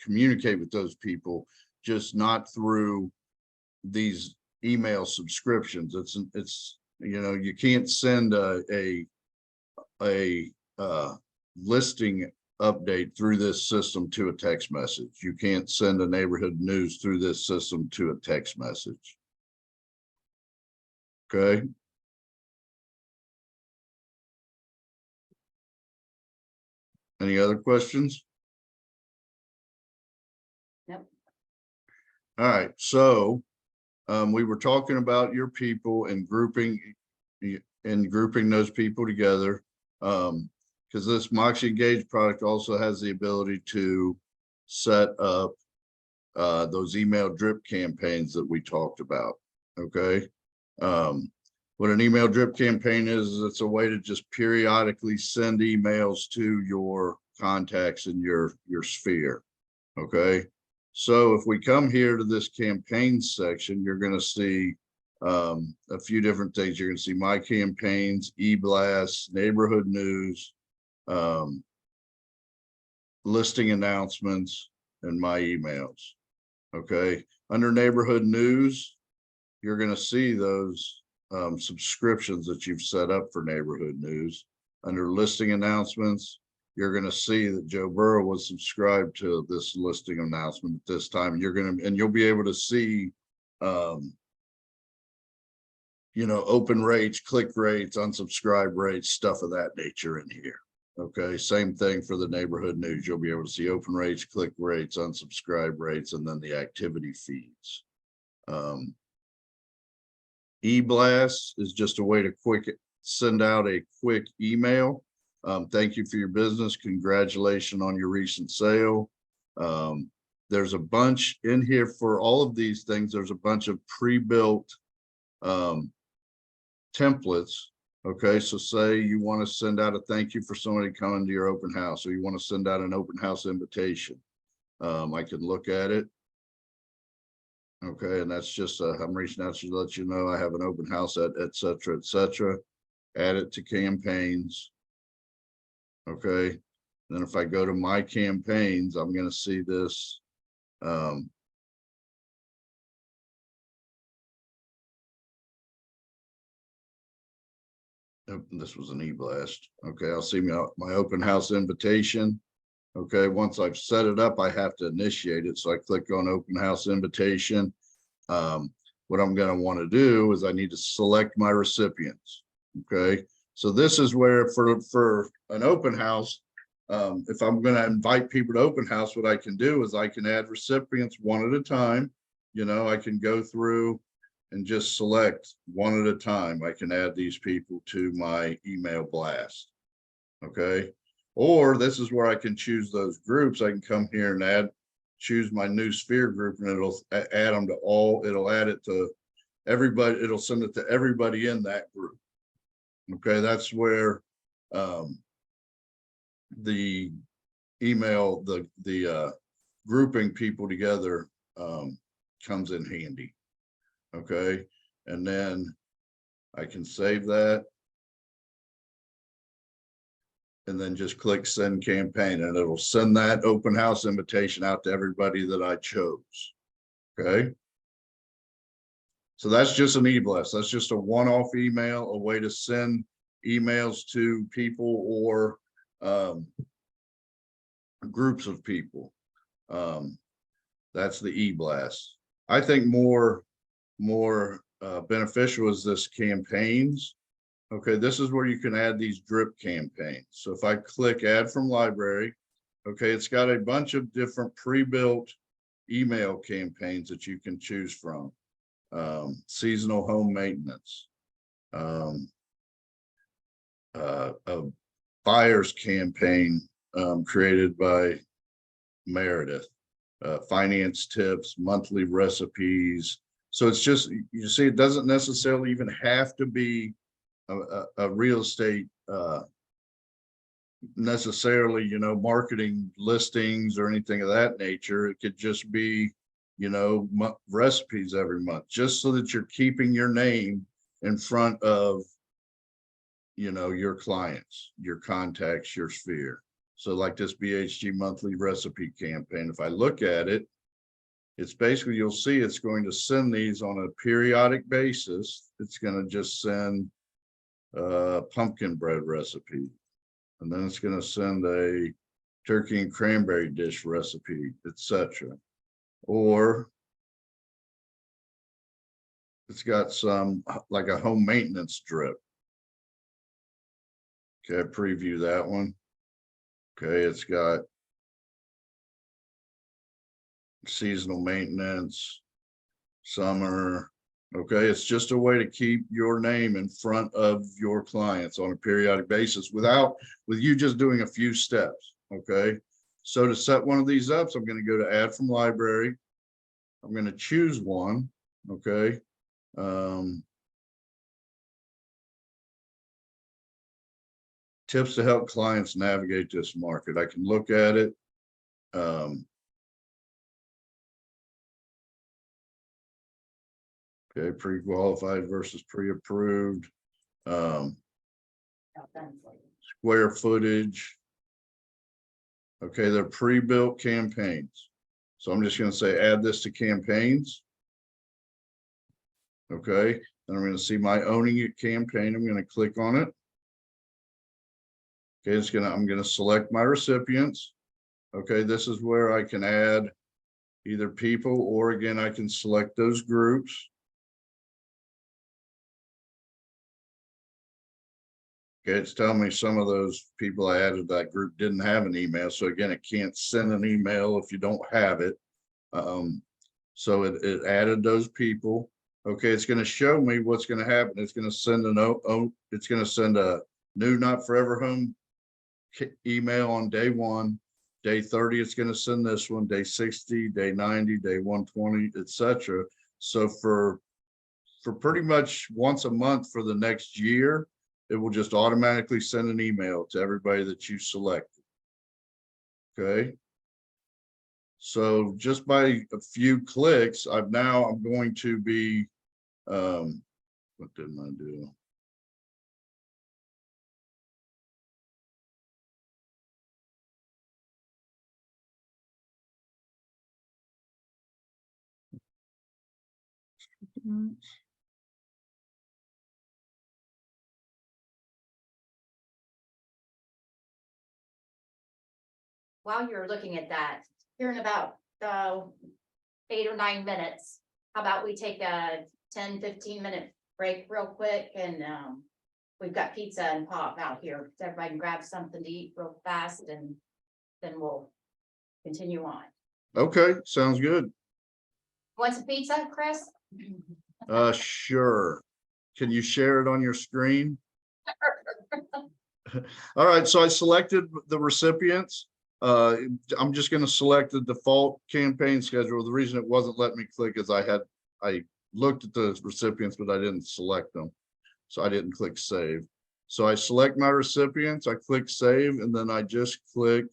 communicate with those people, just not through these email subscriptions. It's, you know, you can't send a listing update through this system to a text message. You can't send a neighborhood news through this system to a text message. Okay. Any other questions? Nope. All right, so we were talking about your people and grouping those people together. Because this Moxi Engage product also has the ability to set up those email drip campaigns that we talked about. Okay. What an email drip campaign is it's a way to just periodically send emails to your contacts in your sphere. Okay. So if we come here to this campaign section, you're going to see a few different things. You're going to see my campaigns, e-blasts, neighborhood news, listing announcements, and my emails. Okay. Under neighborhood news, you're going to see those subscriptions that you've set up for neighborhood news. Under listing announcements, you're going to see that Joe Burrow was subscribed to this listing announcement at this time. And you'll be able to see, you know, open rates, click rates, unsubscribe rates, stuff of that nature in here. Okay, same thing for the neighborhood news. You'll be able to see open rates, click rates, unsubscribe rates, and then the activity feeds. E-blast is just a way to send out a quick email. Thank you for your business. Congratulations on your recent sale. There's a bunch in here for all of these things. There's a bunch of pre-built templates. Okay, so say you want to send out a thank you for somebody coming to your open house, or you want to send out an open house invitation. I can look at it. Okay, and that's just I'm reaching out to let you know I have an open house at et cetera, et cetera. Add it to campaigns. Okay, then if I go to my campaigns, I'm going to see this. This was an e-blast. Okay, I'll see my open house invitation. Okay, once I've set it up, I have to initiate it. So I click on open house invitation. What I'm going to want to do is I need to select my recipients. Okay, so this is where for an open house, if I'm going to invite people to open house, what I can do is I can add recipients one at a time. You know, I can go through and just select one at a time. I can add these people to my email blast. Okay. Or this is where I can choose those groups. I can come here and choose my new sphere group, and it'll add them to all, it'll add it to everybody. It'll send it to everybody in that group. Okay. That's where the email, the grouping people together comes in handy. Okay, and then I can save that and then just click send campaign, and it'll send that open house invitation out to everybody that I chose. Okay, so that's just an e-blast. That's just a one-off email, a way to send emails to people or groups of people. That's the e-blast. I think more beneficial is this campaigns. Okay, this is where you can add these drip campaigns. So if I click add from library, okay, it's got a bunch of different pre-built email campaigns that you can choose from. Seasonal home maintenance, a buyer's campaign created by Meredith, finance tips, monthly recipes. So it's just, you see, it doesn't necessarily even have to be a real estate necessarily, you know, marketing listings or anything of that nature. It could just be you know, recipes every month, just so that you're keeping your name in front of, you know, your clients, your contacts, your sphere. So like this BHG monthly recipe campaign, if I look at it, it's basically, you'll see it's going to send these on a periodic basis. It's going to just send a pumpkin bread recipe. And then it's going to send a turkey and cranberry dish recipe, etc. Or it's got some like a home maintenance drip. Okay, preview that one. Okay, it's got seasonal maintenance, summer. Okay, it's just a way to keep your name in front of your clients on a periodic basis with you just doing a few steps. Okay, so to set one of these up, so I'm going to go to add from library. I'm going to choose one. Okay. Tips to help clients navigate this market. I can look at it. Okay, pre-qualified versus pre-approved. Square footage. Okay, they're pre-built campaigns. So I'm just going to say add this to campaigns. Okay, and I'm going to see my owning it campaign. I'm going to click on it. Okay, I'm going to select my recipients. Okay, this is where I can add either people, or again, I can select those groups. Okay, it's telling me some of those people I added that group didn't have an email. So again, it can't send an email if you don't have it. So it added those people. Okay, it's going to show me what's going to happen. It's going to send it's going to send a new Not Forever Home email on day 1. Day 30, it's going to send this one. Day 60, day 90, day 120, etc. So for pretty much once a month for the next year, it will just automatically send an email to everybody that you selected. Okay. So just by a few clicks, I'm going to be, what didn't I do? While you're looking at that, here in about 8 or 9 minutes, how about we take a 10-15 minute break real quick, and we've got pizza and pop out here. So everybody can grab something to eat real fast, and then we'll continue on. Okay, sounds good. Want some pizza, Chris? Sure. Can you share it on your screen? All right, so I selected the recipients. I'm just going to select the default campaign schedule. The reason it wasn't letting me click is I looked at the recipients, but I didn't select them. So I didn't click save. So I select my recipients, I click save, and then I just click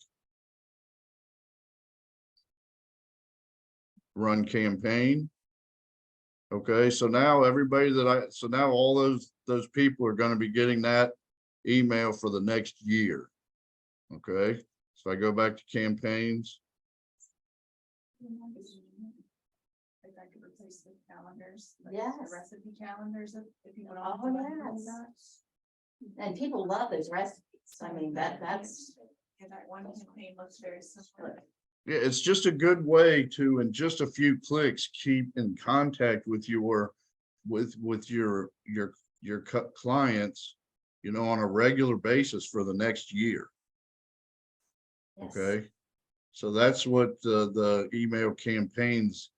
run campaign. Okay, so now everybody so now all those people are going to be getting that email for the next year. Okay, so I go back to campaigns. Like I could replace the calendars. like Yes. The recipe calendars if you want. Oh, yes. And people love those recipes. I mean, that's. Yeah, that one campaign looks very similar. Yeah, it's just a good way to, in just a few clicks, keep in contact with your clients, you know, on a regular basis for the next year. Yes. Okay, so that's what the email campaigns.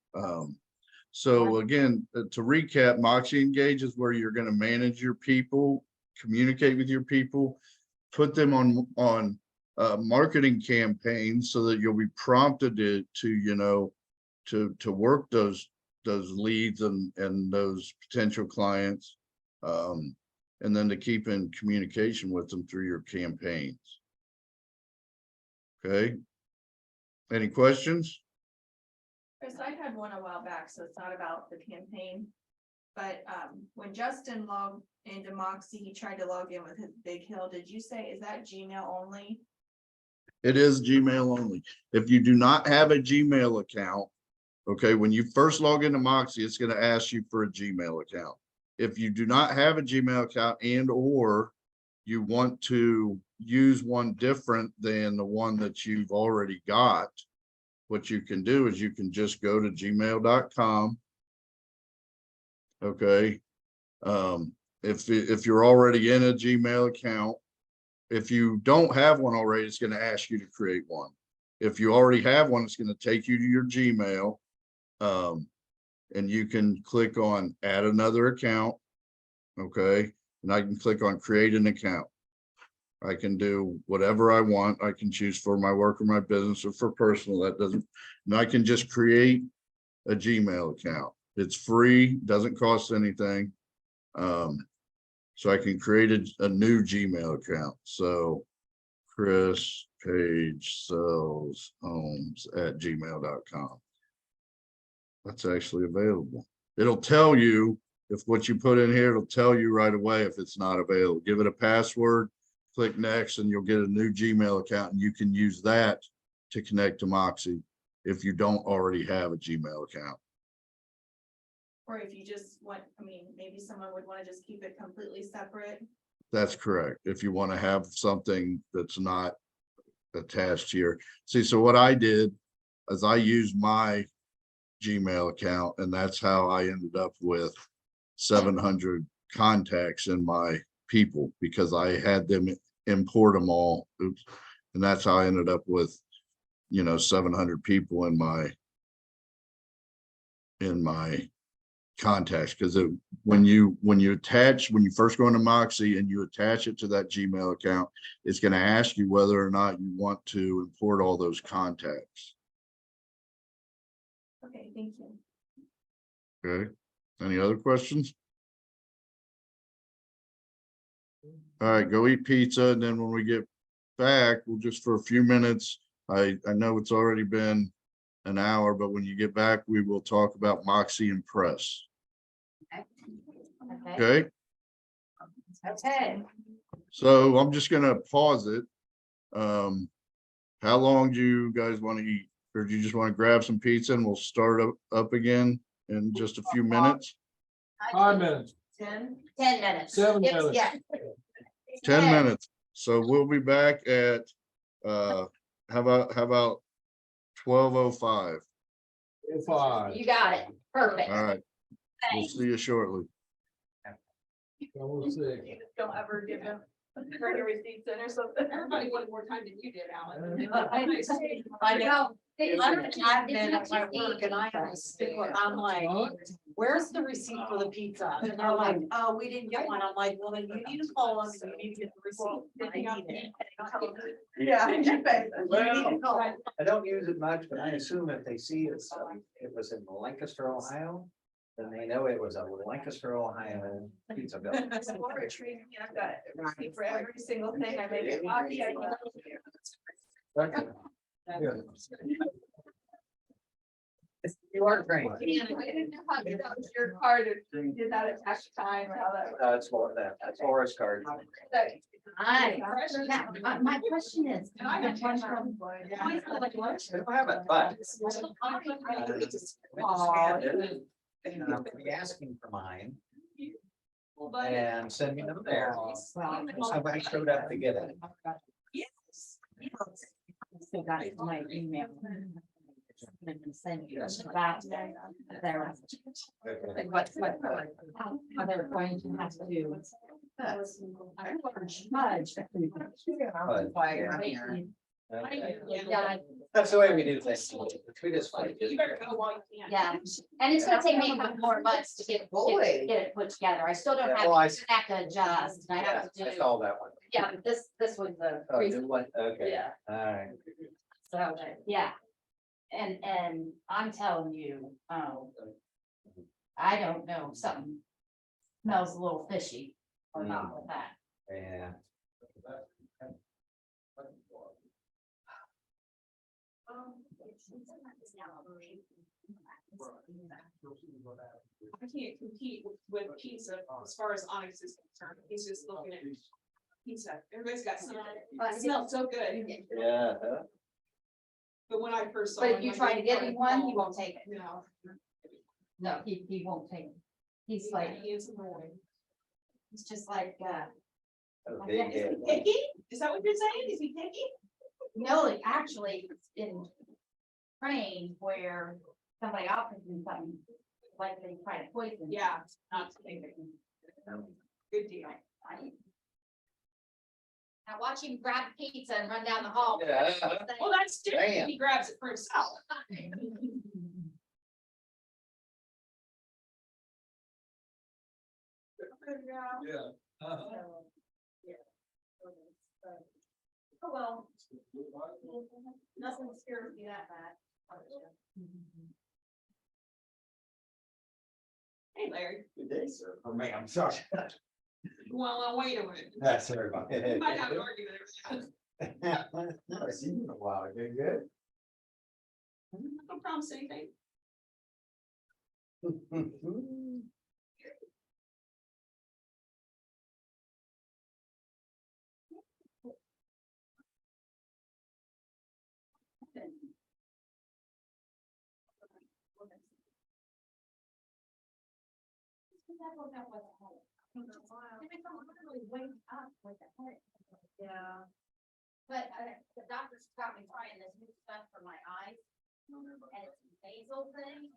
So again, to recap, Moxi Engage is where you're going to manage your people, communicate with your people, put them on marketing campaigns so that you'll be prompted to you know, to work those leads and those potential clients, and then to keep in communication with them through your campaigns. Okay. Any questions? Chris, I had one a while back, so it's not about the campaign. But when Justin logged into Moxie, he tried to log in with his Big Hill. Did you say, is that Gmail only? It is Gmail only. If you do not have a Gmail account, okay, when you first log into Moxie, it's gonna ask you for a Gmail account. If you do not have a Gmail account and or you want to use one different than the one that you've already got, what you can do is you can just go to gmail.com. Okay. If you're already in a Gmail account, if you don't have one already, it's going to ask you to create one. If you already have one, it's going to take you to your Gmail. And you can click on add another account. Okay. And I can click on create an account. I can do whatever I want. I can choose for my work or my business or for personal. That doesn't, and I can just create a Gmail account. It's free, doesn't cost anything. So I can create a new Gmail account. So Chris Page Sells Homes at gmail.com. That's actually available. It'll tell you if what you put in here, it'll tell you right away if it's not available. Give it a password, click next, and you'll get a new Gmail account, and you can use that to connect to Moxie if you don't already have a Gmail account. Or if you just want, I mean, maybe someone would want to just keep it completely separate. That's correct. If you want to have something that's not attached here. See, so what I did is I used my Gmail account, and that's how I ended up with 700 contacts in my people, because I had them import them all. Oops. And that's how I ended up with, 700 people in my contacts. Because when you first go into Moxie and you attach it to that Gmail account, it's going to ask you whether or not you want to import all those contacts. Okay, thank you. Okay. Any other questions? All right, go eat pizza, and then when we get back, we'll just for a few minutes. I know it's already been an hour, but when you get back, we will talk about Moxie and Press. Okay. Okay, Okay. so I'm just gonna pause it. How long do you guys want to eat? Or do you just want to grab some pizza and we'll start up again in just a few minutes? 5 minutes. 10. 10 minutes. 7 It's- minutes. Yeah. 10 minutes. So we'll be back at how about 12:05? 5. You got it. Perfect. All right, we'll Thanks. see you shortly. Almost 6. You just don't ever give them, bring your receipts in or something. Everybody wanted more time than you did, Alan. I know. I'm an It's admin not at my just me. work and I have a sticker. I'm like, Huh? where's the receipt for the pizza? And they're like, oh, we didn't get one. I'm like, well, then you need to call us and you need to get the receipt. I need it. Yeah. You need to call. I don't use it much, but I assume if they see it was in Lancaster, Ohio, then they know it was a Lancaster, Ohio pizza bill. Or a tree, I've got a receipt for every single thing I make it. Okay. Good. You are trained. I didn't know how to get out your card if you did that at cash time or how that. That's Laura's card. Hi. Now, my question is. I have it, but. And I'm gonna be asking for mine and sending them there. Somebody showed up to get it. Still got it in my email. And send you that there. Like what how they're going to have to do. Yeah, That's the way we do things. We just fight. You better go while you can. yeah. And it's gonna take me a couple more months to get it put together. I still don't have, Well, I have to adjust. And I have to I do, saw that one. yeah, but this was the. Oh, reason. good one. Okay. Yeah. All right. So, yeah. And I'm telling you, I don't know, something smells a little fishy or not with that. Yeah. I can't compete with pizza as far as Onyx is concerned. He's just looking at pizza. Everybody's got something. It smells so good. Yeah. But when I first saw. But if him, you I try to didn't get like him one, he him. won't take it. No. No, he won't take it. He's like, He is annoying. it's just like, Okay, Is he picky? Is that what you're saying? Is he picky? no, like, actually, it's in trained where somebody offers him something, like they try to poison. Yeah, not to take it. Good deal. Now watch him grab pizza and run down the hall. Yeah. Well, that's different. Damn. He grabs it for himself. Yeah. Oh, well. Nothing scares me that bad. Hey, Larry. Good day, sir. Or ma'am, sorry. Well, wait a minute. That's sorry about We that. might have an argument. I've seen you in a while. Good, good. No promise anything. Yeah. But the doctor's got me trying this new stuff for my eyes. And it's nasal thing.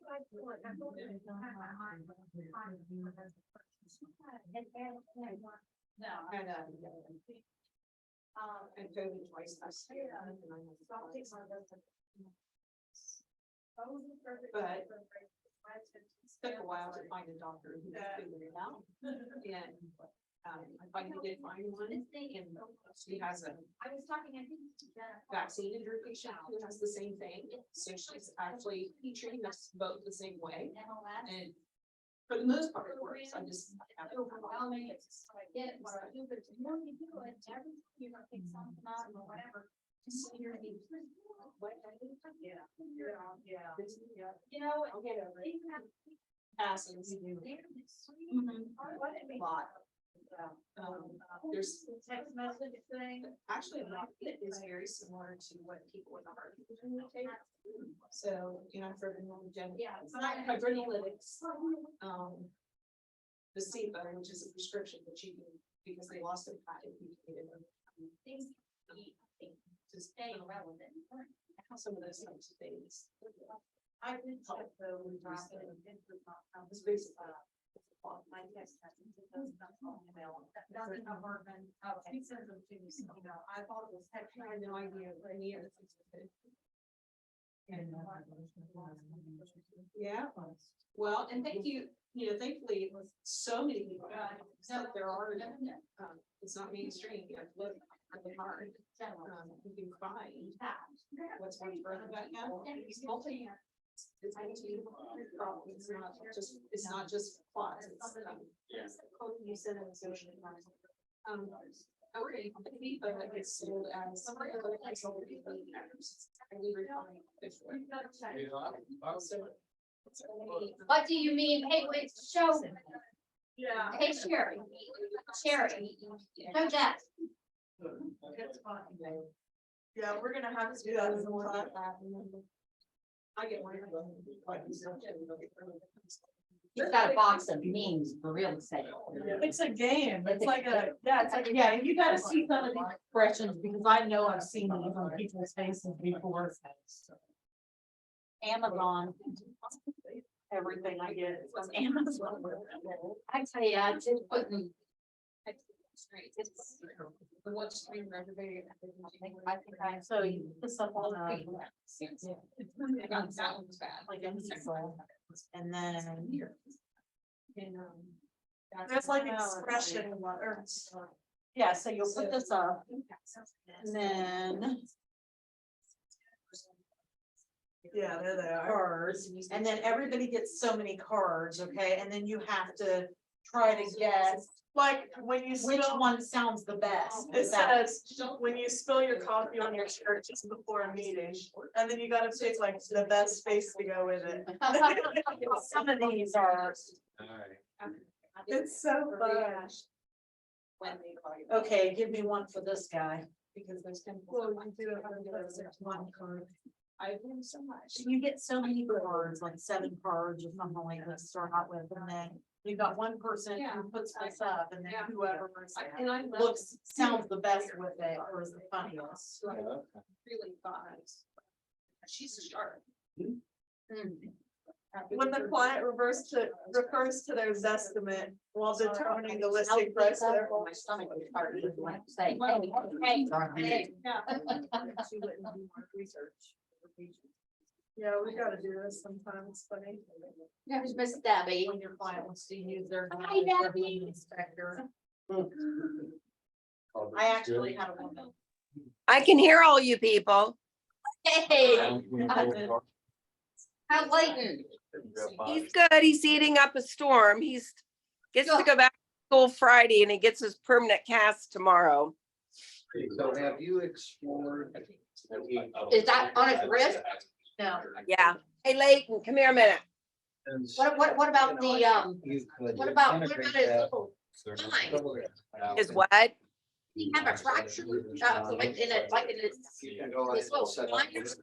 No. And, and COVID twice. I say that. But it took a while to find a doctor who figured it out. And, I finally did find one, and she has a I was talking, I think. vaccine injury patient who has the same thing. So she's actually treating us both the same way. And for the most part, it works. I just have Overwhelming, it's just what I get, what I do, but the more you do it, every time you're gonna pick something up or whatever. Just so you're. Yeah. You know, I'll get over it. they have. Passes. Mhm. What a lot. There's Text message thing. actually a lot that is very similar to what people with a heart condition take. So, you know, for the Yeah. hydrolytics, the SEPA, which is a prescription that you can, because they lost their patent, you can get it. Things to eat, To stay relevant. some of those types of things. I did check though, we dropped it. It's basically, My text message, it doesn't come from email. That doesn't have Hartman. He sends them to me, so, you know, I thought it was text. I had no idea what any of this is. Yeah, well, and thank you, thankfully, it was so many people, except there are, it's not mainstream, you have to look really hard. You can find what's one further back now. It's multi. It's not just plots. You said it was social. Okay, but it gets sold as some other place over the years. And we refine it before. What do you mean? Hey, wait, show. Yeah. Hey, Sherry. Sherry. Show that. Yeah, we're gonna have to do that as a lot. I get one. He's got a box of memes for real estate. It's a game. It's like yeah, you gotta see some of these expressions because I know I've seen these on people's faces before. Amazon. Everything I get is from Amazon. I tell you, I just putting. The one stream reservation. I think I. So you put this up on Sounds bad. like and then. That's There's like expression or. Yeah, so you'll put this up and then. Yeah, there they are. Cards, and then everybody gets so many cards, okay, and then you have to try to guess Like, when you which spill, one sounds the best. it Is that- says, when you spill your coffee on your shirt just before a meeting, and then you gotta pick like the best face to go with it. Some of these are, It's so fun. okay, give me one for this guy. Because there's. One card. I do so much. You get so many cards, like 7 cards or something like that to start out with, and then you've got one person who puts this up, and then whoever looks, sounds the best with it, or is the funniest. Really fun. She's sharp. Hmm. When the client refers to their Zestimate while determining the listing price. of their home. My stomach was starting to like say, hey. Yeah, we gotta do this sometimes, funny. There's Miss Debbie. When your client wants to use their. Hi, Debbie. Inspector. I actually had a woman. I can hear all you people. Hey, how's Layton? He's good. He's eating up a storm. He's gets to go back to school Friday and he gets his permanent cast tomorrow. So have you explored? Is that on his wrist? No. Yeah. Hey, Layton, come here a minute. What about the, what about his little sign? His what? He have a fracture, like in this little sign? He's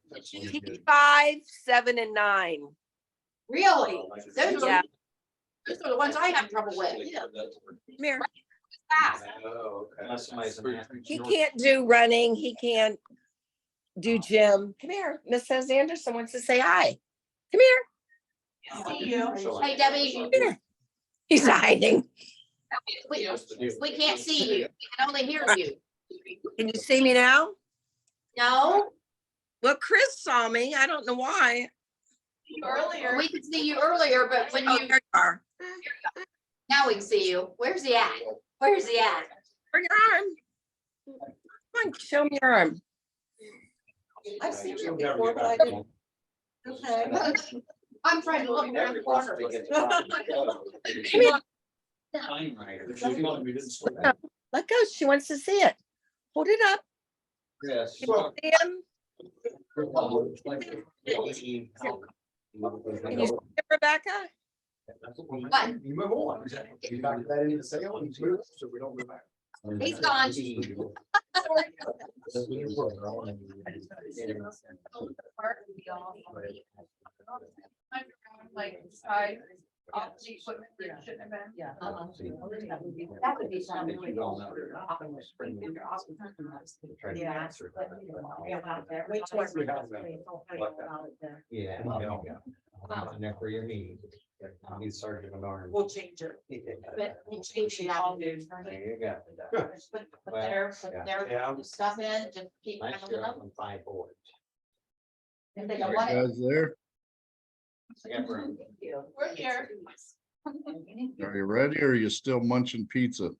5, 7, and 9. Really? Those Yeah. are, those are the ones I have trouble with. Come here. Fast. He can't do running. He can't do gym. Come here. Mrs. Anderson wants to say hi. Come here. See you. Hey, Debbie, Come here. He's hiding. we can't see you, we can only hear you. Can you see me now? No, Well, Chris saw me. I don't know why. Earlier. we could see you earlier, but when Oh, you, there you are. now we can see you. Where's he at? Where's he at? Bring your arm. Come on, show me your arm. I've seen you before, but I didn't. Okay. I'm trying to look around the corner. Let go. She wants to see it. Hold it up. Yes. Can you see him? Can you see it, Rebecca? What? You move on. You back that into the sale and move, so we don't move back. He's gone. Like, I, off the equipment, that shouldn't have been. Yeah. That would be something. Yeah. Wait till Yeah. And for your meeting. He's Sergeant at Arms. We'll change it. But we'll change it out. There you go. Put their stuff in, just keep. Nice coming up. job on 5 boards. If they You don't want it. guys there? We're here. Are you ready or are you still munching pizza?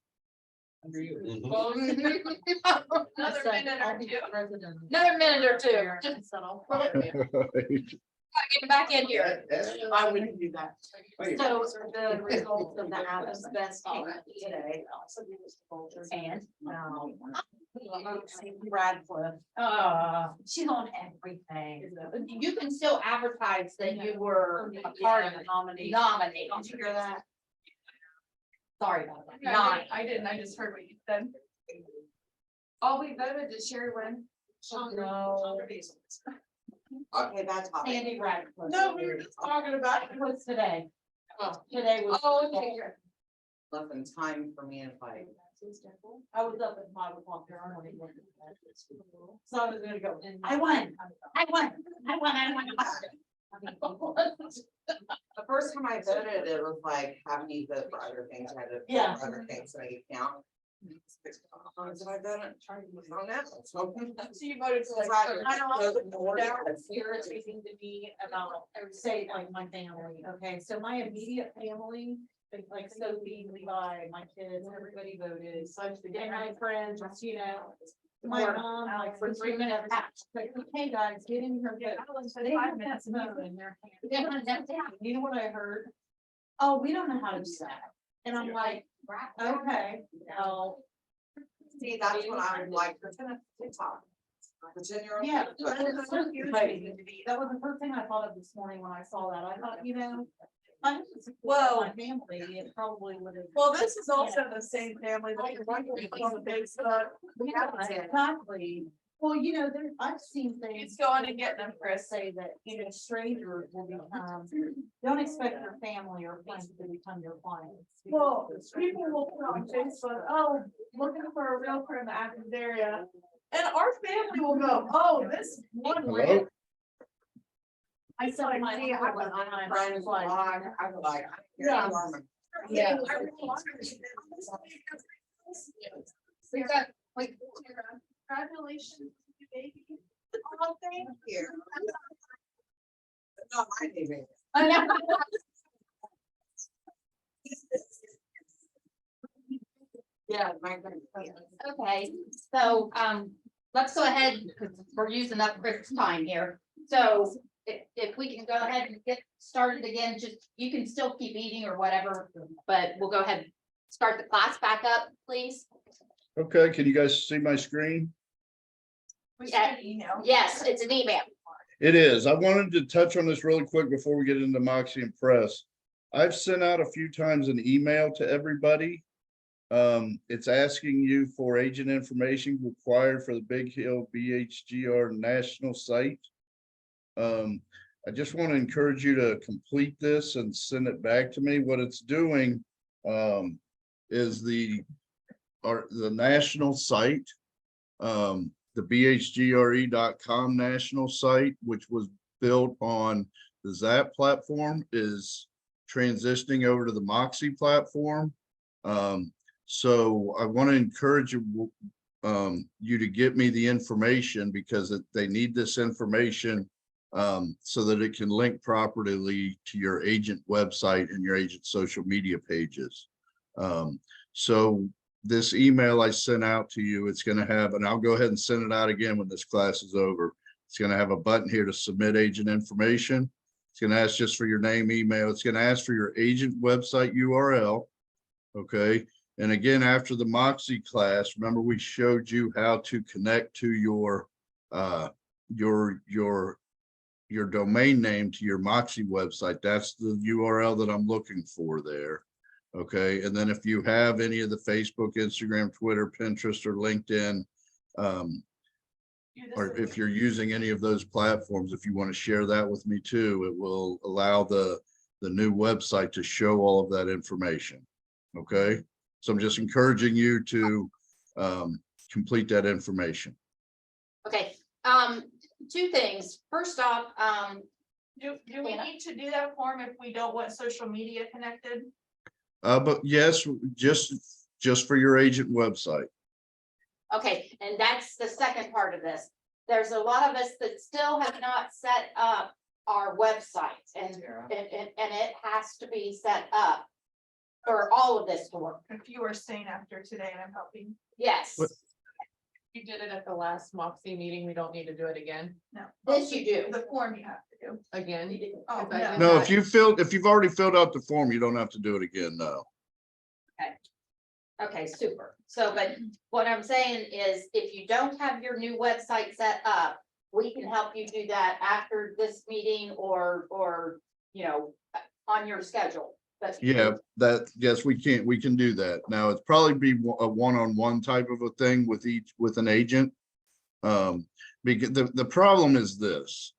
Another minute or two. Another minute or two, just get back in here. I wouldn't do that. So the results of the Adam's best came today. And. Radcliffe. She's on everything. You can still advertise that you were a part of the nominated. Did you hear that? Sorry about that. No, I didn't, I just heard what you said. All we voted, did Sherry win? No. Okay, that's. Sandy Radcliffe. No, we were just talking about. What's today? Oh. Today was. Oh, okay, good. Nothing time for me to fight. I was up at 5 o'clock there. So I was gonna go, I won. The first time I voted, it was like having you vote for other things, I had to. Yeah. vote for other things to make it count. So I voted, I don't know. So you voted for like. I don't know. That's irritating to me about, say, like my family, okay, so my immediate family, like Sophie, Levi, my kids, everybody voted. And my friends, you know, my mom, like for 3 minutes, like, hey guys, get in here. They have that phone in their hand. You know what I heard? Oh, we don't know how to do that. And I'm like, okay, well, See, that's what I would like for TikTok. yeah. That was the first thing I thought of this morning when I saw that. I thought, Well- my family, it probably would have. Well, this is also the same family that you're wondering on Facebook. Exactly. Well, I've seen things. He's going and getting them, Chris. Say that, strangers will become, don't expect your family or friends to become your clients. Well, people will put on Facebook, oh, looking for a realtor in the Athens area. And our family will go, oh, this one Hello? rant. I saw my. See, I was on a friend's blog, I was like. Yeah. Yeah. We got, like, Congratulations, baby. Oh, thank you. Not my baby. Yeah, my. okay, so, let's go ahead, because we're using up Rick's time here. So if we can go ahead and get started again, just, you can still keep eating or whatever, but we'll go ahead and start the class back up, please. Okay, can you guys see my screen? We Yeah. should email. Yes, it's an email. It is. I wanted to touch on this really quick before we get into Moxie and Press. I've sent out a few times an email to everybody. It's asking you for agent information required for the Big Hill BHGR national site. I just want to encourage you to complete this and send it back to me. What it's doing is the national site, the bhgre.com national site, which was built on the Zap platform, is transitioning over to the Moxie platform. So I want to encourage you, you to get me the information, because they need this information so that it can link properly to your agent website and your agent social media pages. So this email I sent out to you, it's going to have, and I'll go ahead and send it out again when this class is over. It's going to have a button here to submit agent information. It's going to ask just for your name, email. It's going to ask for your agent website URL. Okay. And again, after the Moxie class, remember we showed you how to connect to your domain name to your Moxie website. That's the URL that I'm looking for there. Okay. And then if you have any of the Facebook, Instagram, Twitter, Pinterest, or LinkedIn, or if you're using any of those platforms, if you want to share that with me too, it will allow the new website to show all of that information. Okay. So I'm just encouraging you to complete that information. Okay, two things. First off, Do we need to do that form if we don't want social media connected? But yes, just for your agent website. okay, and that's the second part of this. There's a lot of us that still have not set up our website, and it has to be set up for all of this to work. If you were staying after today and I'm helping. Yes, What- You did it at the last Moxie meeting. We don't need to do it again. No. this you do. The form you have to do. Again. Oh, If I no. did No, that- if you've already filled out the form, you don't have to do it again. No. Okay, super. So, but what I'm saying is, if you don't have your new website set up, we can help you do that after this meeting or, on your schedule. But Yeah, yes, we can do that. Now, it's probably be a one-on-one type of a thing with an agent. Because the problem is this.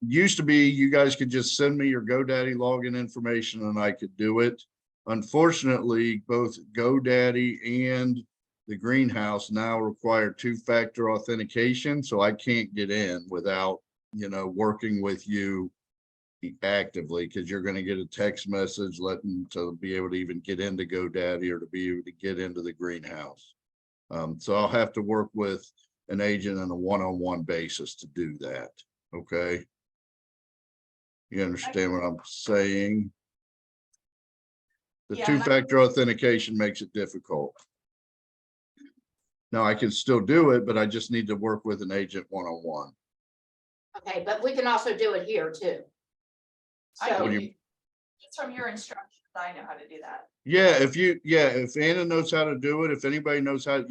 Used to be you guys could just send me your GoDaddy login information and I could do it. Unfortunately, both GoDaddy and the greenhouse now require two-factor authentication, so I can't get in without, working with you actively, because you're going to get a text message letting to be able to even get into GoDaddy or to be able to get into the greenhouse. So I'll have to work with an agent on a one-on-one basis to do that. Okay. You understand what I'm saying? The Yeah, two-factor authentication makes it difficult. Now I can still do it, but I just need to work with an agent one-on-one. okay, but we can also do it here too. I So, What do can you- do- It's from your instructions. I know how to do that. Yeah, if Anna knows how to do it, if anybody knows how,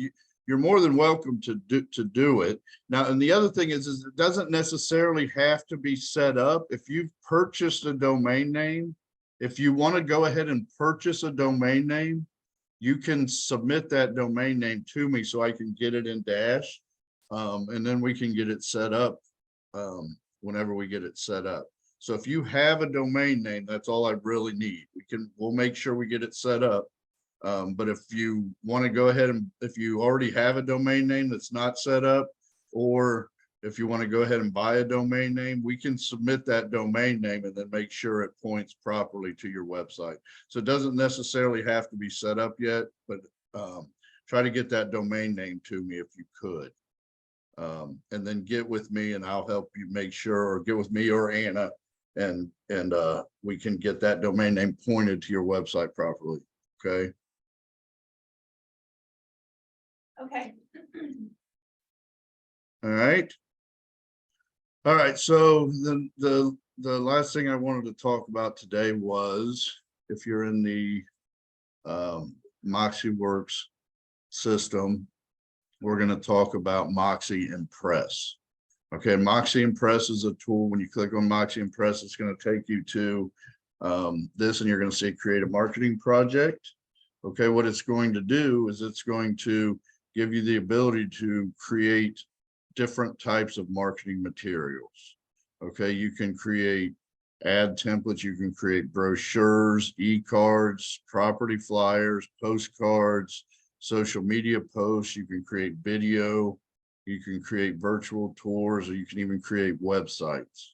you're more than welcome to do it. Now, and the other thing is it doesn't necessarily have to be set up. If you've purchased a domain name, if you want to go ahead and purchase a domain name, you can submit that domain name to me so I can get it in Dash. And then we can get it set up whenever we get it set up. So if you have a domain name, that's all I really need. We'll make sure we get it set up. But if you want to go ahead and if you already have a domain name that's not set up, or if you want to go ahead and buy a domain name, we can submit that domain name and then make sure it points properly to your website. So it doesn't necessarily have to be set up yet, but try to get that domain name to me if you could. And then get with me and I'll help you make sure, or get with me or Anna, and we can get that domain name pointed to your website properly. Okay. Okay. All right. All right. So the last thing I wanted to talk about today was, if you're in the Moxi Works system, we're going to talk about Moxi Impress. Okay, Moxi Impress is a tool. When you click on Moxi Impress, it's going to take you to this, and you're going to see create a marketing project. Okay, what it's going to do is it's going to give you the ability to create different types of marketing materials. Okay, you can create ad templates, you can create brochures, e-cards, property flyers, postcards, social media posts, you can create video, you can create virtual tours, or you can even create websites.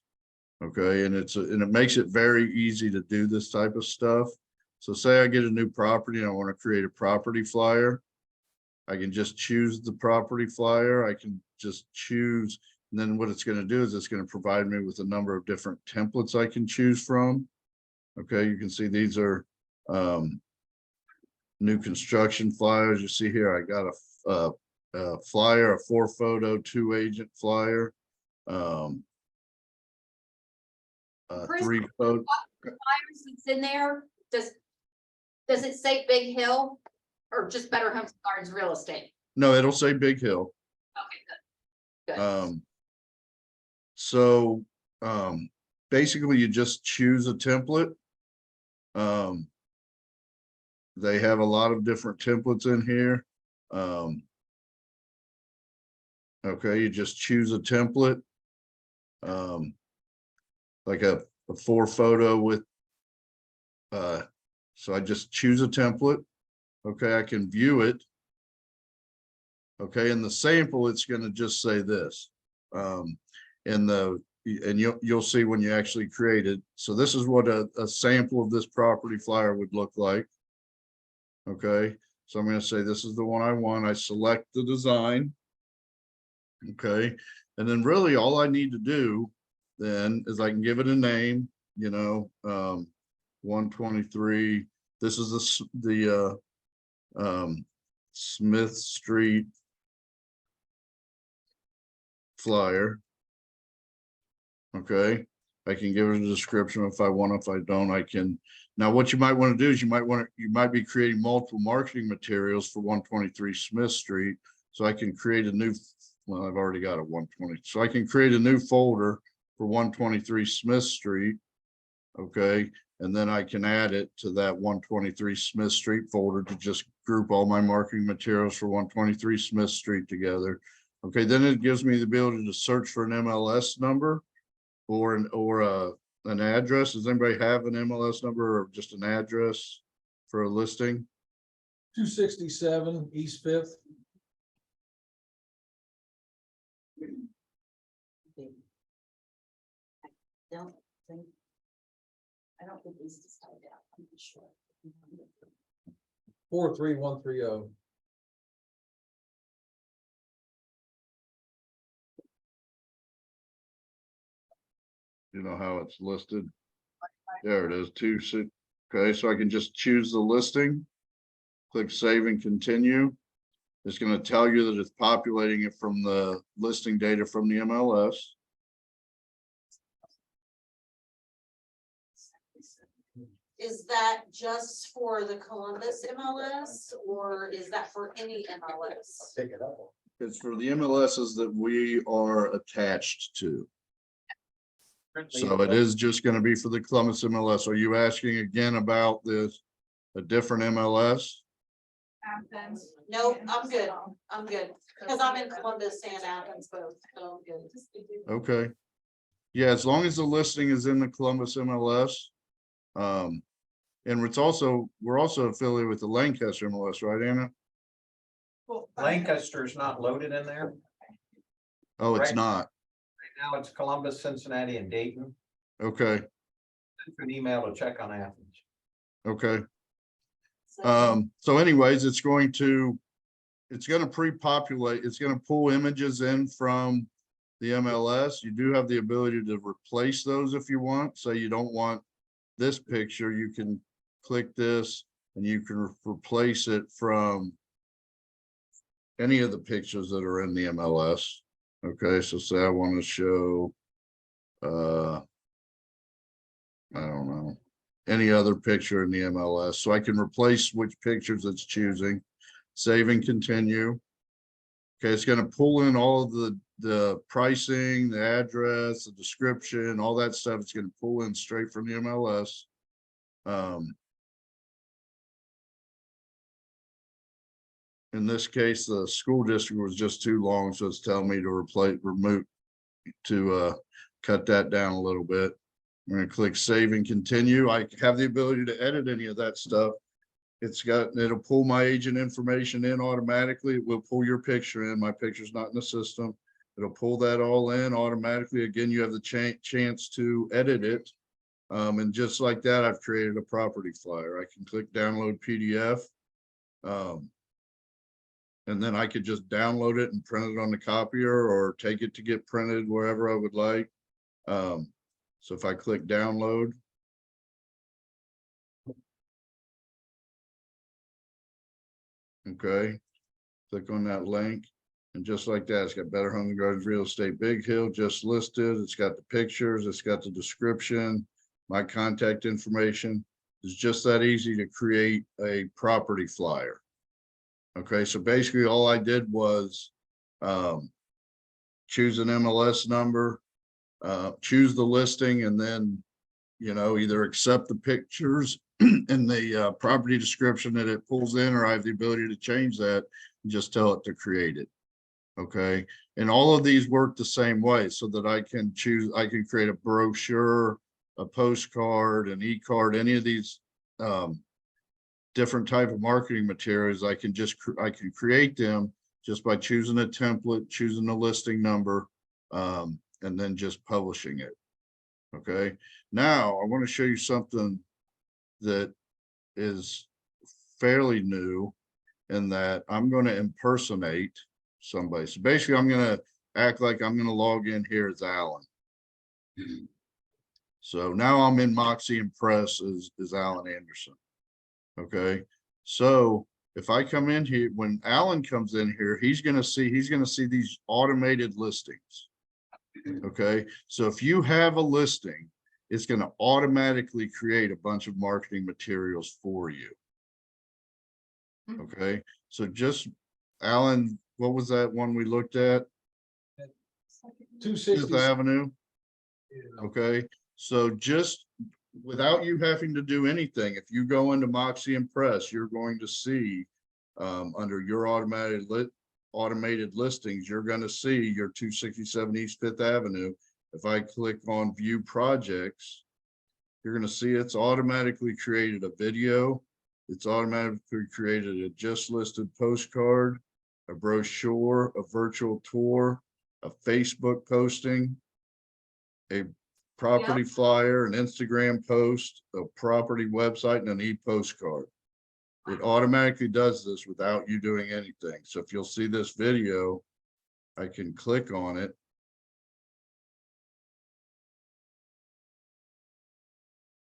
Okay, and it makes it very easy to do this type of stuff. So say I get a new property and I want to create a property flyer. I can just choose the property flyer. I can just choose, and then what it's going to do is it's going to provide me with a number of different templates I can choose from. Okay, you can see these are new construction flyers. You see here, I got a flyer, a 4-photo, 2-agent flyer. Chris, 3-photo. Flyers that's in there, does it say Big Hill or just Better Homes and Gardens Real Estate? No, it'll say Big Hill. Okay, good. So basically you just choose a template. They have a lot of different templates in here. Okay, you just choose a template. Like a 4-photo with so I just choose a template. Okay, I can view it. Okay, in the sample, it's going to just say this. And you'll see when you actually create it. So this is what a sample of this property flyer would look like. Okay, so I'm going to say this is the one I want. I select the design. Okay, and then really all I need to do then is I can give it a name, 123. This is the Smith Street flyer. Okay, I can give it a description if I want. If I don't, I can. Now what you might want to do is you might be creating multiple marketing materials for 123 Smith Street. So I can create a new, well, I've already got a 120, so I can create a new folder for 123 Smith Street. Okay, and then I can add it to that 123 Smith Street folder to just group all my marketing materials for 123 Smith Street together. Okay, then it gives me the ability to search for an MLS number or an address. Does anybody have an MLS number or just an address for a listing? 267 East 5th. I don't think these is tied out, I'm not sure. 43130. You know how it's listed? There it is, 26. Okay, so I can just choose the listing, click save and continue. It's going to tell you that it's populating it from the listing data from the MLS. is that just for the Columbus MLS or is that for any MLS? Pick it up. It's for the MLSs that we are attached to. So it is just gonna be for the Columbus MLS. Are you asking again about this, a different MLS? Athens. Nope, I'm good. I'm good. Cause I'm in Columbus and Athens both, so I'm good. Okay. Yeah, as long as the listing is in the Columbus MLS. And it's also, we're also affiliated with the Lancaster MLS, right, Anna? Lancaster's not loaded in there. Oh, it's Right. not. Now it's Columbus, Cincinnati, and Dayton. Okay, Send an email to check on Athens. okay. So anyways, it's gonna pre-populate, it's gonna pull images in from the MLS. You do have the ability to replace those if you want. Say you don't want this picture, you can click this and you can replace it from any of the pictures that are in the MLS. Okay, so say I want to show, I don't know, any other picture in the MLS. So I can replace which pictures it's choosing, save and continue. Okay, it's going to pull in all of the pricing, the address, the description, all that stuff. It's going to pull in straight from the MLS. In this case, the school district was just too long, so it's telling me to cut that down a little bit. I'm gonna click save and continue. I have the ability to edit any of that stuff. It'll pull my agent information in automatically. It will pull your picture in. My picture's not in the system. It'll pull that all in automatically. Again, you have the chance to edit it. And just like that, I've created a property flyer. I can click download PDF. And then I could just download it and print it on the copier or take it to get printed wherever I would like. So if I click download. Okay, click on that link. And just like that, it's got Better Home and Gardens Real Estate Big Hill just listed. It's got the pictures, it's got the description, my contact information. It's just that easy to create a property flyer. Okay, so basically all I did was choose an MLS number, choose the listing, and then, either accept the pictures in the property description that it pulls in, or I have the ability to change that and just tell it to create it. Okay, and all of these work the same way, so that I can create a brochure, a postcard, an e-card, any of these different type of marketing materials. I can create them just by choosing a template, choosing a listing number, and then just publishing it. Okay, now I want to show you something that is fairly new, in that I'm going to impersonate somebody. So basically I'm going to act like I'm going to log in here as Alan. So now I'm in Moxi Impress as Alan Anderson. Okay, so if I come in here, when Alan comes in here, he's going to see these automated listings. Okay, so if you have a listing, it's going to automatically create a bunch of marketing materials for you. Okay, so just Alan, what was that one we looked at? 260. Fifth Avenue. Okay, so just without you having to do anything, if you go into Moxi Impress, you're going to see under your automated listings, you're going to see your 267 East Fifth Avenue. If I click on view projects, you're going to see it's automatically created a video. It's automatically created a just listed postcard, a brochure, a virtual tour, a Facebook posting, a property flyer, an Instagram post, a property website, and an e-postcard. It automatically does this without you doing anything. So if you'll see this video, I can click on it.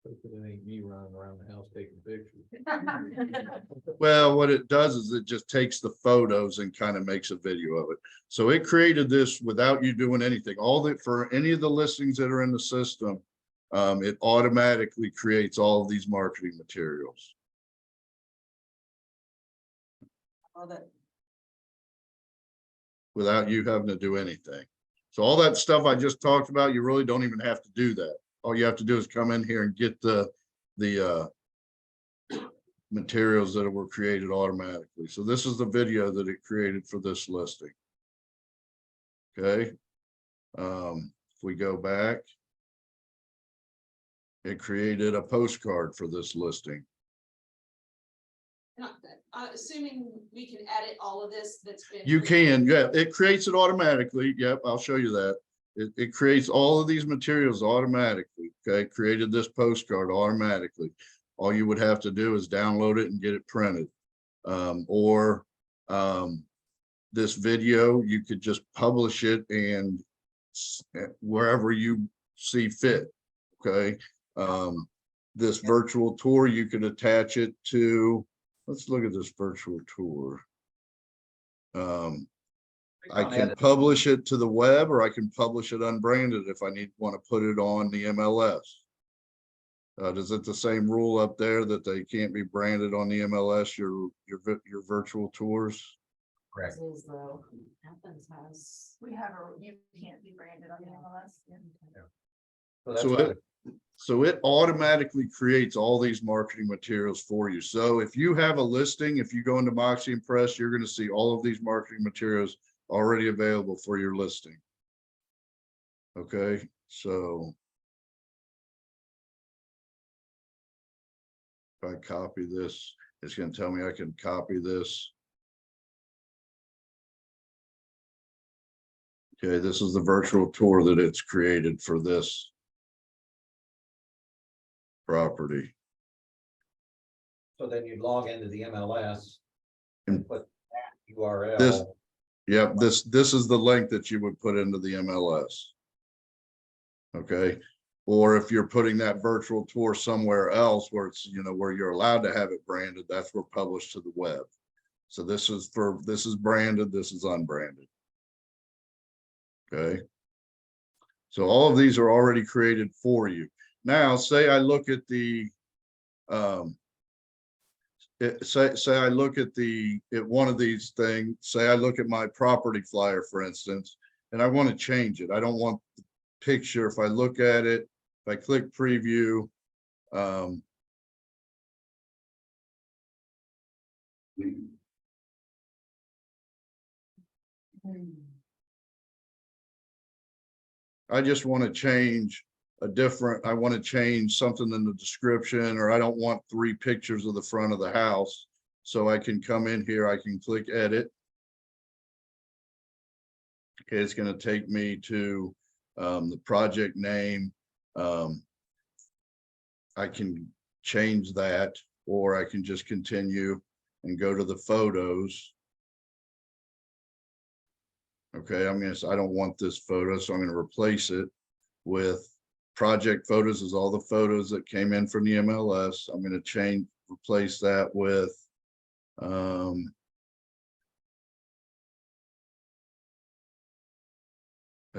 It ain't me running around the house taking pictures. Well, what it does is it just takes the photos and kind of makes a video of it. So it created this without you doing anything. All that, for any of the listings that are in the system, it automatically creates all of these marketing materials. All that, Without you having to do anything. So all that stuff I just talked about, you really don't even have to do that. All you have to do is come in here and get the materials that were created automatically. So this is the video that it created for this listing. Okay. If we go back, it created a postcard for this listing. Assuming we can edit all of this that's been. You can, yeah, it creates it automatically. Yep, I'll show you that. It creates all of these materials automatically. Okay, created this postcard automatically. All you would have to do is download it and get it printed. This video, you could just publish it and wherever you see fit. Okay. This virtual tour, you could attach it to, let's look at this virtual tour. I can publish it to the web, or I can publish it unbranded if I want to put it on the MLS. Does it the same rule up there that they can't be branded on the MLS, your virtual tours? Correct. We have you can't be branded on the MLS. So that's So why So it automatically creates all these marketing materials for you. So if you have a listing, if you go into Moxi and Press, you're going to see all of these marketing materials already available for your listing. Okay, so if I copy this, it's going to tell me I can copy this. Okay, this is the virtual tour that it's created for this property. So then you'd log into the MLS and put that URL. This, yep, this is the link that you would put into the MLS. Okay, or if you're putting that virtual tour somewhere else where it's, you know, where you're allowed to have it branded, that's where published to the web. So this is branded, this is unbranded. Okay, so all of these are already created for you. Now, say I look at the say I look at one of these things, say I look at my property flyer, for instance, and I want to change it. I don't want the picture. If I look at it, if I click preview, I just want to change I want to change something in the description, or I don't want 3 pictures of the front of the house. So I can come in here, I can click edit. Okay, it's going to take me to the project name. I can change that, or I can just continue and go to the photos. Okay, I don't want this photo, so I'm going to replace it with project photos. Is all the photos that came in from the MLS. I'm going to replace that with a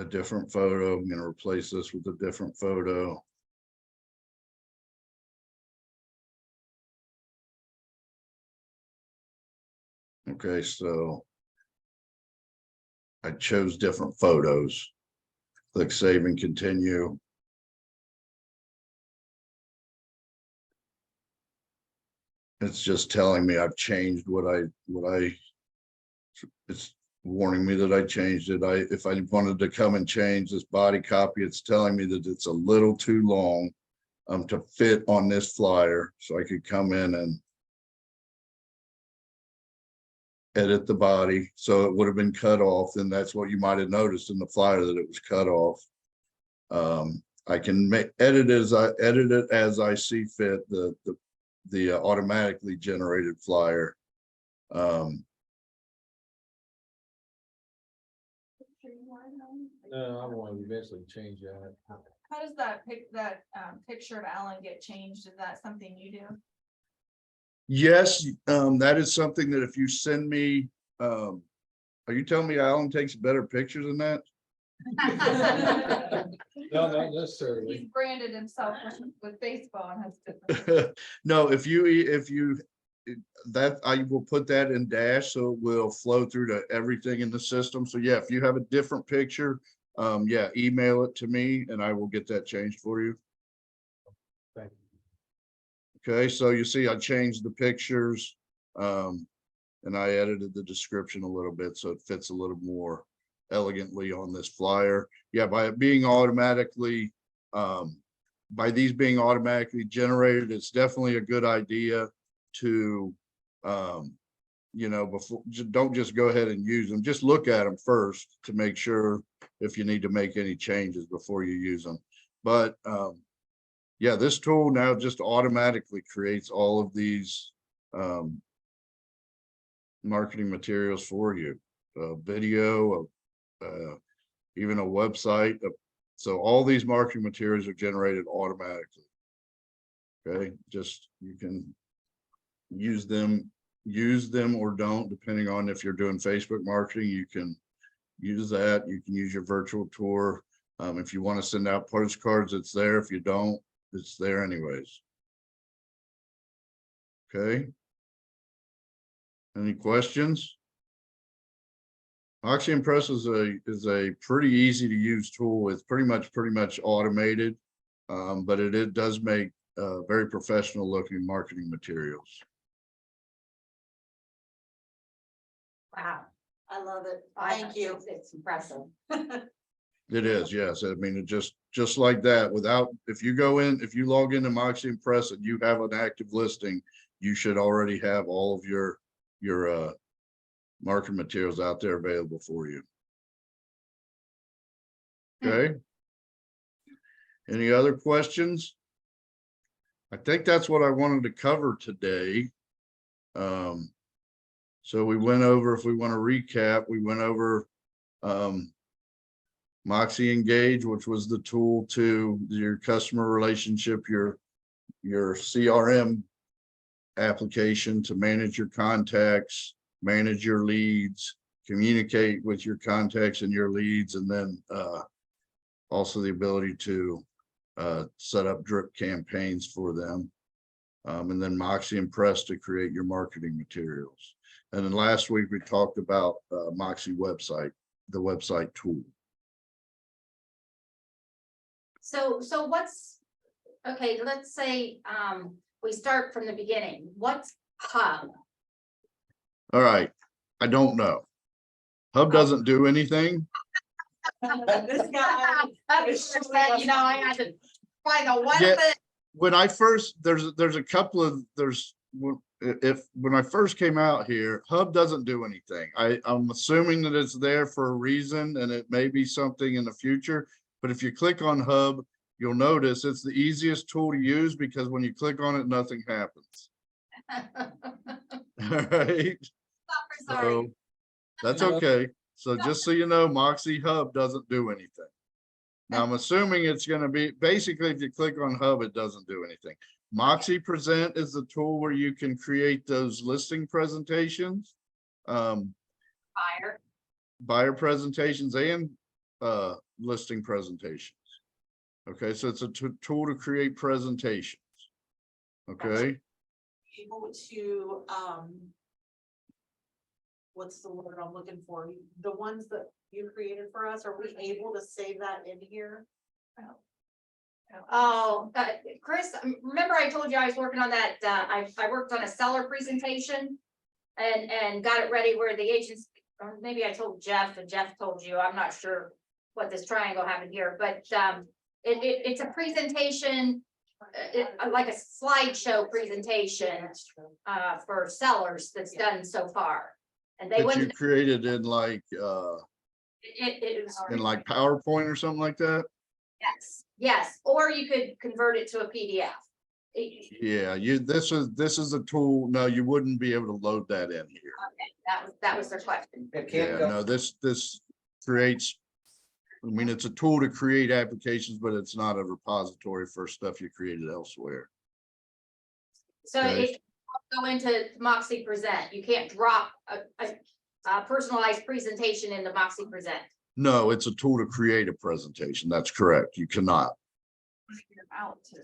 different photo. I'm going to replace this with a different photo. Okay, so I chose different photos. Click save and continue. It's just telling me I've changed it's warning me that I changed it. If I wanted to come and change this body copy, it's telling me that it's a little too long to fit on this flyer. So I could come in and edit the body. So it would have been cut off. And that's what you might have noticed in the flyer, that it was cut off. I can edit it as I see fit, the automatically generated flyer. No, I want to eventually change that. How does that picture of Alan get changed? Is that something you do? Yes, that is something that if you send me, are you telling me Alan takes better pictures than that? No, not necessarily. He's branded himself with baseball and has different. No, if you, that, I will put that in dash, so it will flow through to everything in the system. So yeah, if you have a different picture, yeah, email it to me and I will get that changed for you. Thank Okay, so you see, I changed the pictures, and I edited the description a little bit, so it fits a little more elegantly on this flyer. Yeah, by it being automatically, by these being automatically generated, it's definitely a good idea to, you know, before, don't just go ahead and use them. Just look at them first to make sure if you need to make any changes before you use them. But, yeah, this tool now just automatically creates all of these, marketing materials for you, video, even a website. So all these marketing materials are generated automatically. Okay, just you can use them or don't, depending on if you're doing Facebook marketing, you can use that. You can use your virtual tour. If you want to send out postcards, it's there. If you don't, it's there anyways. Okay. Any questions? Moxi Impress is a pretty easy to use tool. It's pretty much automated, but it does make very professional looking marketing materials. Wow. I love it. I- Thank you. It's impressive. It is, yes. I mean, it just like that, without, if you log into Moxi Impress and you have an active listing, you should already have all of your marketing materials out there available for you. Okay. Any other questions? I think that's what I wanted to cover today. So we went over, if we want to recap, we went over Moxi Engage, which was the tool to your customer relationship, your CRM application to manage your contacts, manage your leads, communicate with your contacts and your leads, and then also the ability to set up drip campaigns for them. And then Moxi Impress to create your marketing materials. And then last week we talked about Moxi website, the website tool. So what's, okay, let's say, we start from the beginning. What's Hub? All right, I don't know. Hub doesn't do anything. This guy. You know, I had to find a one Yeah. thing. When I first, there's a couple of, when I first came out here, Hub doesn't do anything. I'm assuming that it's there for a reason and it may be something in the future. But if you click on Hub, you'll notice it's the easiest tool to use because when you click on it, nothing happens. All right. Sorry. So that's okay. So just so you know, Moxi Hub doesn't do anything. Now I'm assuming it's going to be, basically, if you click on Hub, it doesn't do anything. Moxi Present is the tool where you can create those listing presentations, buyer presentations and listing presentations. Okay, so it's a tool to create presentations. Okay. Able to, what's the word I'm looking for? The ones that you created for us, are we able to save that in here? Oh, Chris, remember I told you I was working on that, I worked on a seller presentation and got it ready where the agents, or maybe I told Jeff and Jeff told you, I'm not sure what this triangle happened here, but it's a presentation, like a slideshow presentation for sellers that's done so far. And they That you wouldn't, created in like it was. in like PowerPoint or something like that. Yes, or you could convert it to a PDF. Yeah, this is a tool. No, you wouldn't be able to load that in here. Okay, that was their question. It Yeah, can't go. no, this creates, I mean, it's a tool to create applications, but it's not a repository for stuff you created elsewhere. So Okay. it can go into Moxi Present. You can't drop a personalized presentation into Moxi Present. No, it's a tool to create a presentation. That's correct. You cannot. You're out to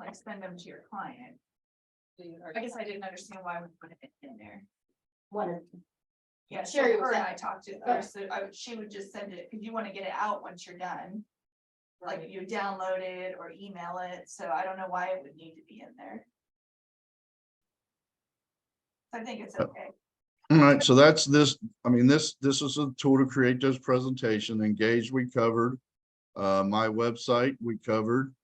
like send them to your client. I guess I didn't understand why we put it in there. What is, Yeah, so Sherry her was and at- I talked to her, so she would just send it, because you want to get it out once you're done. Like you download it or email it, so I don't know why it would need to be in there. I think it's okay. All right, so that's this, I mean, this is a tool to create those presentations. Engage, we covered. My website, we covered.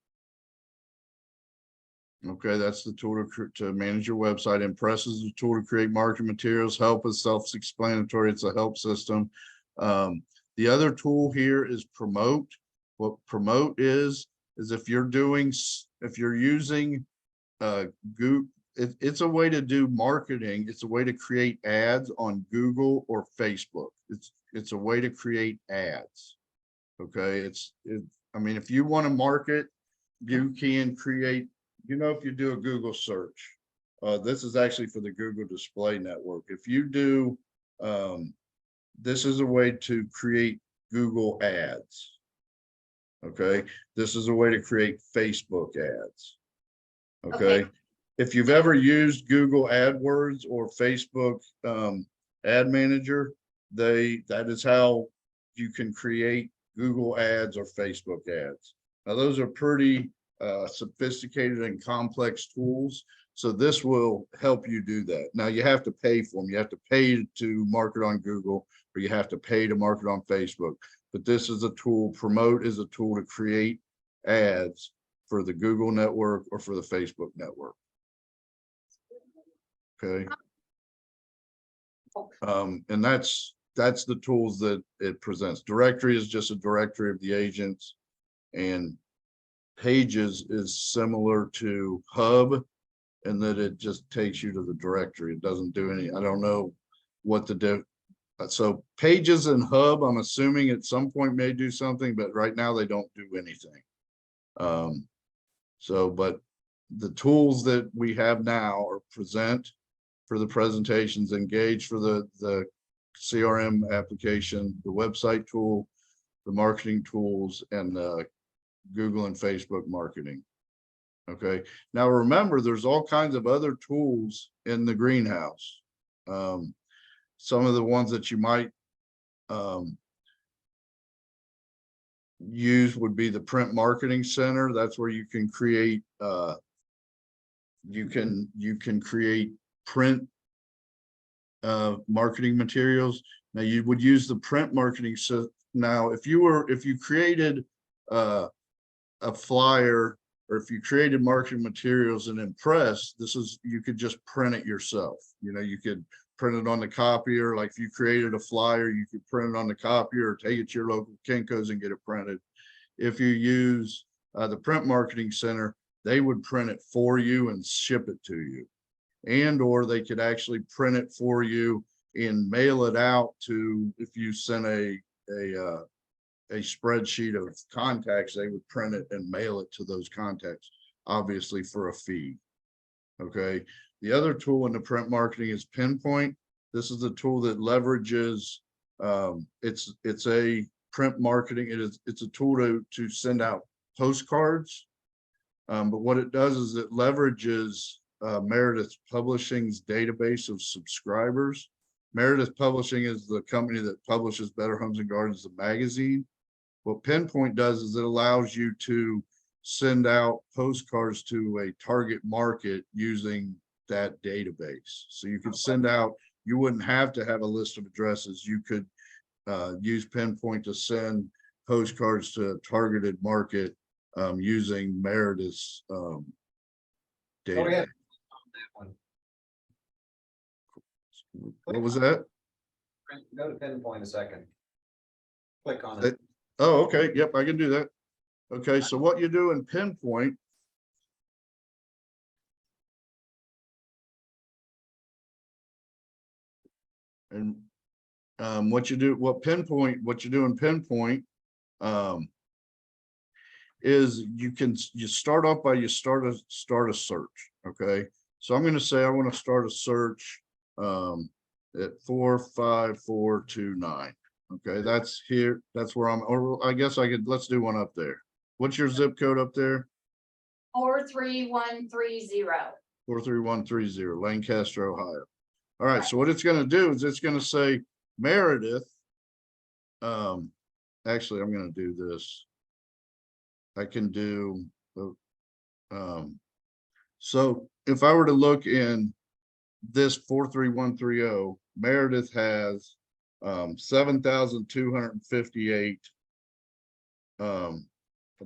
Okay, that's the tool to manage your website. Impress is the tool to create marketing materials. Help is self-explanatory. It's a help system. The other tool here is promote. What promote is if you're using Google, it's a way to do marketing. It's a way to create ads on Google or Facebook. It's a way to create ads. Okay, I mean, if you want to market, you can create, if you do a Google search, this is actually for the Google Display Network. If you do, this is a way to create Google ads. Okay, this is a way to create Facebook ads. Okay. If you've ever used Google AdWords or Facebook Ad Manager, that is how you can create Google ads or Facebook ads. Now, those are pretty sophisticated and complex tools. So this will help you do that. Now you have to pay for them. You have to pay to market on Google, or you have to pay to market on Facebook. But this is a tool, Promote is a tool to create ads for the Google network or for the Facebook network. Okay. And that's the tools that it presents. Directory is just a directory of the agents, and Pages is similar to Hub, and that it just takes you to the directory. It doesn't do any, I don't know what so Pages and Hub, I'm assuming at some point may do something, but right now they don't do anything. But the tools that we have now are Present for the presentations, Engage for the CRM application, the website tool, the marketing tools, and Google and Facebook marketing. Okay, now remember, there's all kinds of other tools in the greenhouse. Some of the ones that you might use would be the Print Marketing Center. That's where you can create you can create print marketing materials. Now you would use the print marketing. So now if you created a flyer, or if you created marketing materials in Impress, you could just print it yourself. You could print it on the copier. Like if you created a flyer, you could print it on the copier or take it to your local Kinko's and get it printed. If you use the Print Marketing Center, they would print it for you and ship it to you. And or they could actually print it for you and mail it out to, if you sent a spreadsheet of contacts, they would print it and mail it to those contacts, obviously for a fee. Okay. The other tool in the print marketing is Pinpoint. This is a tool that leverages, it's a print marketing. It's a tool to send out postcards. But what it does is it leverages Meredith Publishing's database of subscribers. Meredith Publishing is the company that publishes Better Homes and Gardens, the magazine. What Pinpoint does is it allows you to send out postcards to a target market using that database. So you could send out, you wouldn't have to have a list of addresses. You could use Pinpoint to send postcards to a targeted market using Meredith's database. What was that? Go to Pinpoint a second. Click on it. Oh, okay. Yep, I can do that. Okay, so what you do in Pinpoint, and what you do in Pinpoint is you start off by start a search. Okay, so I'm going to say I want to start a search at 45429. Okay, that's here, that's where I'm, or I guess I could, let's do one up there. What's your zip code up there? 43130. 43130, Lancaster, Ohio. All right, so what it's gonna do is it's gonna say Meredith. Actually, I'm gonna do this. I can do, so if I were to look in this 43130, Meredith has 7,258 the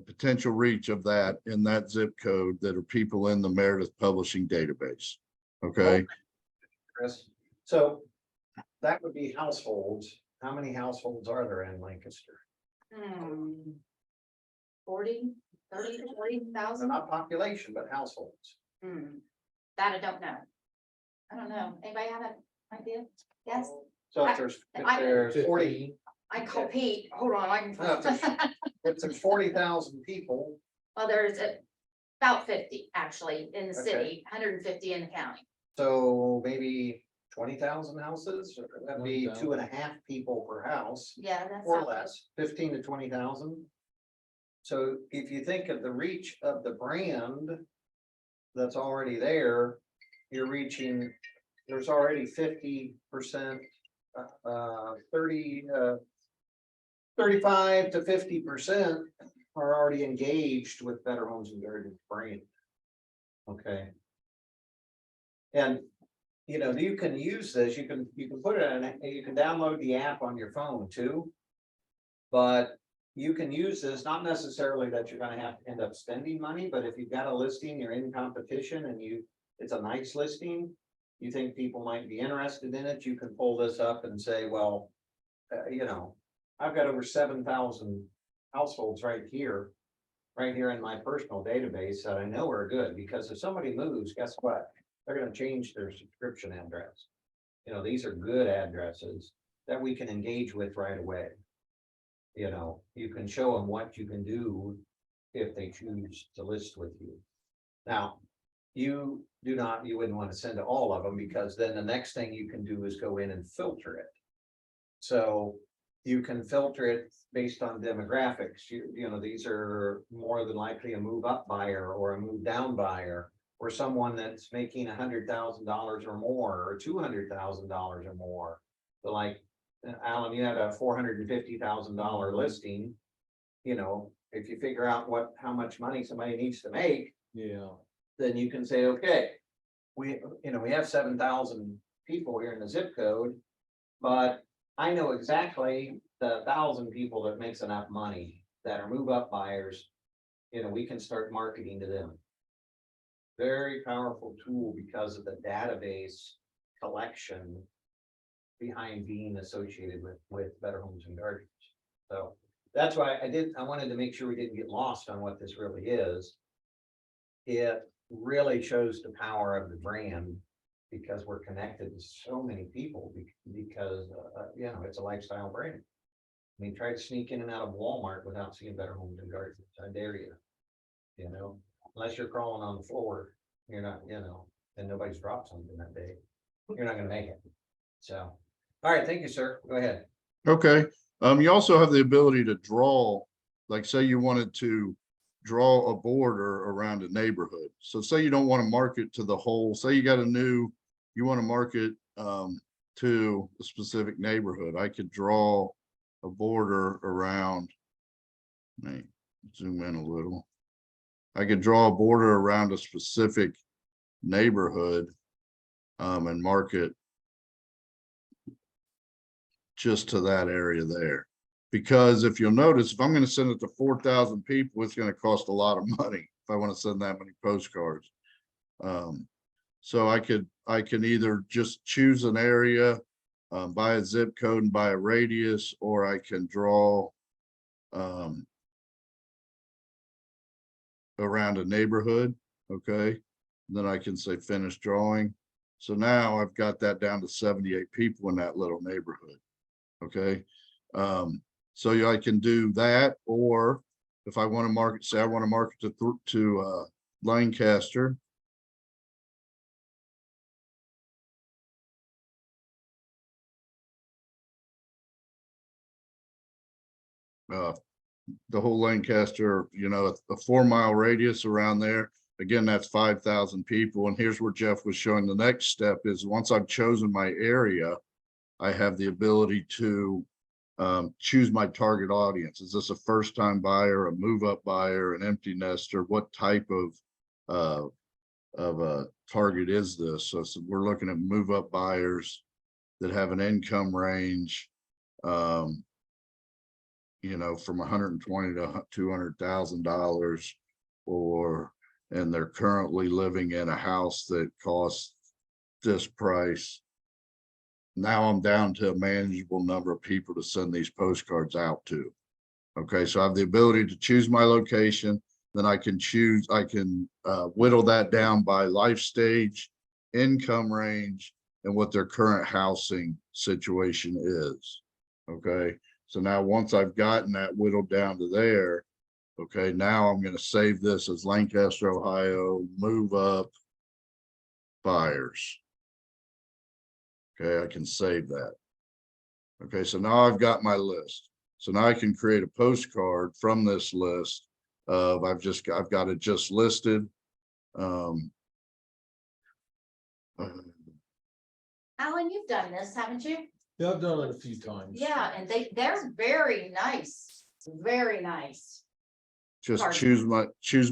potential reach of that in that zip code that are people in the Meredith publishing database. Okay, Chris, so that would be households. How many households are there in Lancaster? 40, 30 to 40,000? Not population, but households. That I don't know. I don't know. Anybody have an idea? Yes? So if I- there's 40, I call Pete. Hold on, I No, can. if there's 40,000 people, Well, there's about 50 actually in the Okay. city, 150 in the county. so maybe 20,000 houses, or that'd be 20,000. 2.5 people per house. Yeah, that's. Or less, 15 to 20,000. So if you think of the reach of the brand that's already there, you're reaching, there's already 50%, 35 to 50% are already engaged with Better Homes and Gardens brand. Okay. And you know, you can use this, you can put it in, you can download the app on your phone too. But you can use this, not necessarily that you're gonna have to end up spending money, but if you've got a listing, you're in competition and it's a nice listing. You think people might be interested in it, you can pull this up and say, well, you know, I've got over 7,000 households right here in my personal database that I know are good, because if somebody moves, guess what? They're gonna change their subscription address. You know, these are good addresses that we can engage with right away. You know, you can show them what you can do if they choose to list with you. Now, you wouldn't want to send to all of them, because then the next thing you can do is go in and filter it. So you can filter it based on demographics. You know, these are more than likely a move up buyer or a move down buyer, or someone that's making $100,000 or more, or $200,000 or more. So like, Alan, you had a $450,000 listing. You know, if you figure out how much money somebody needs to make, Yeah. then you can say, okay, we have 7,000 people here in the zip code, but I know exactly the 1,000 people that makes enough money that are move up buyers. You know, we can start marketing to them. Very powerful tool because of the database collection behind being associated with Better Homes and Gardens. So that's why I wanted to make sure we didn't get lost on what this really is. It really shows the power of the brand, because we're connected to so many people because, you know, it's a lifestyle brand. I mean, try to sneak in and out of Walmart without seeing Better Homes and Gardens. I dare you. You know, unless you're crawling on the floor, you're not, you know, and nobody's dropped something that day, you're not gonna make it. So, all right, thank you, sir. Go ahead. okay. You also have the ability to draw, like say you wanted to draw a border around a neighborhood. So say you don't want to market to the whole, say you got you want to market to a specific neighborhood. I could draw a border around, let me zoom in a little. I could draw a border around a specific neighborhood and market just to that area there. Because if you'll notice, if I'm going to send it to 4,000 people, it's going to cost a lot of money if I want to send that many postcards. So I can either just choose an area, by a zip code and by a radius, or I can draw around a neighborhood. Okay. Then I can say finish drawing. So now I've got that down to 78 people in that little neighborhood. Okay. So yeah, I can do that, or if I want to market, say I want to market to Lancaster. the whole Lancaster, you know, a 4 mile radius around there. Again, that's 5,000 people. And here's where Jeff was showing the next step is once I've chosen my area, I have the ability to choose my target audience. Is this a first time buyer, a move up buyer, an empty nester? What type of a target is this? So we're looking at move up buyers that have an income range, you know, from 120 to $200,000, and they're currently living in a house that costs this price. Now I'm down to a manageable number of people to send these postcards out to. Okay, so I have the ability to choose my location. Then I can whittle that down by life stage, income range, and what their current housing situation is. Okay, so now once I've gotten that whittled down to there, okay, now I'm going to save this as Lancaster, Ohio, move up buyers. Okay, I can save that. Okay, so now I've got my list. So now I can create a postcard from this list of I've got it just listed. Alan, you've done this, haven't you? Yeah, I've done it a few times. Yeah, and they're very nice, very nice. Just Cards. choose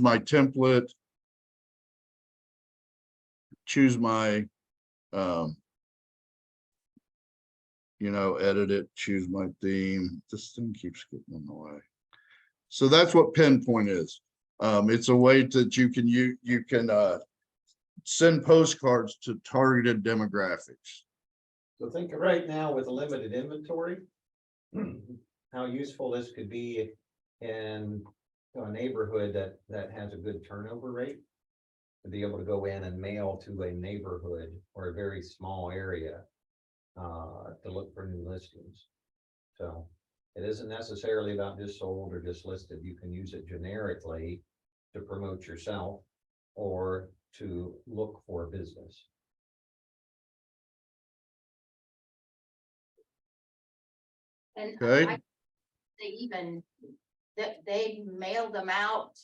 my template. Choose my you know, edit it, choose my theme. This thing keeps getting in the way. So that's what Pinpoint is. It's a way that you can send postcards to targeted demographics. So think of right now with a limited inventory, how useful this could be in a neighborhood that has a good turnover rate. To be able to go in and mail to a neighborhood or a very small area to look for new listings. So it isn't necessarily about just sold or just listed. You can use it generically to promote yourself or to look for business. And Okay. they mail them out.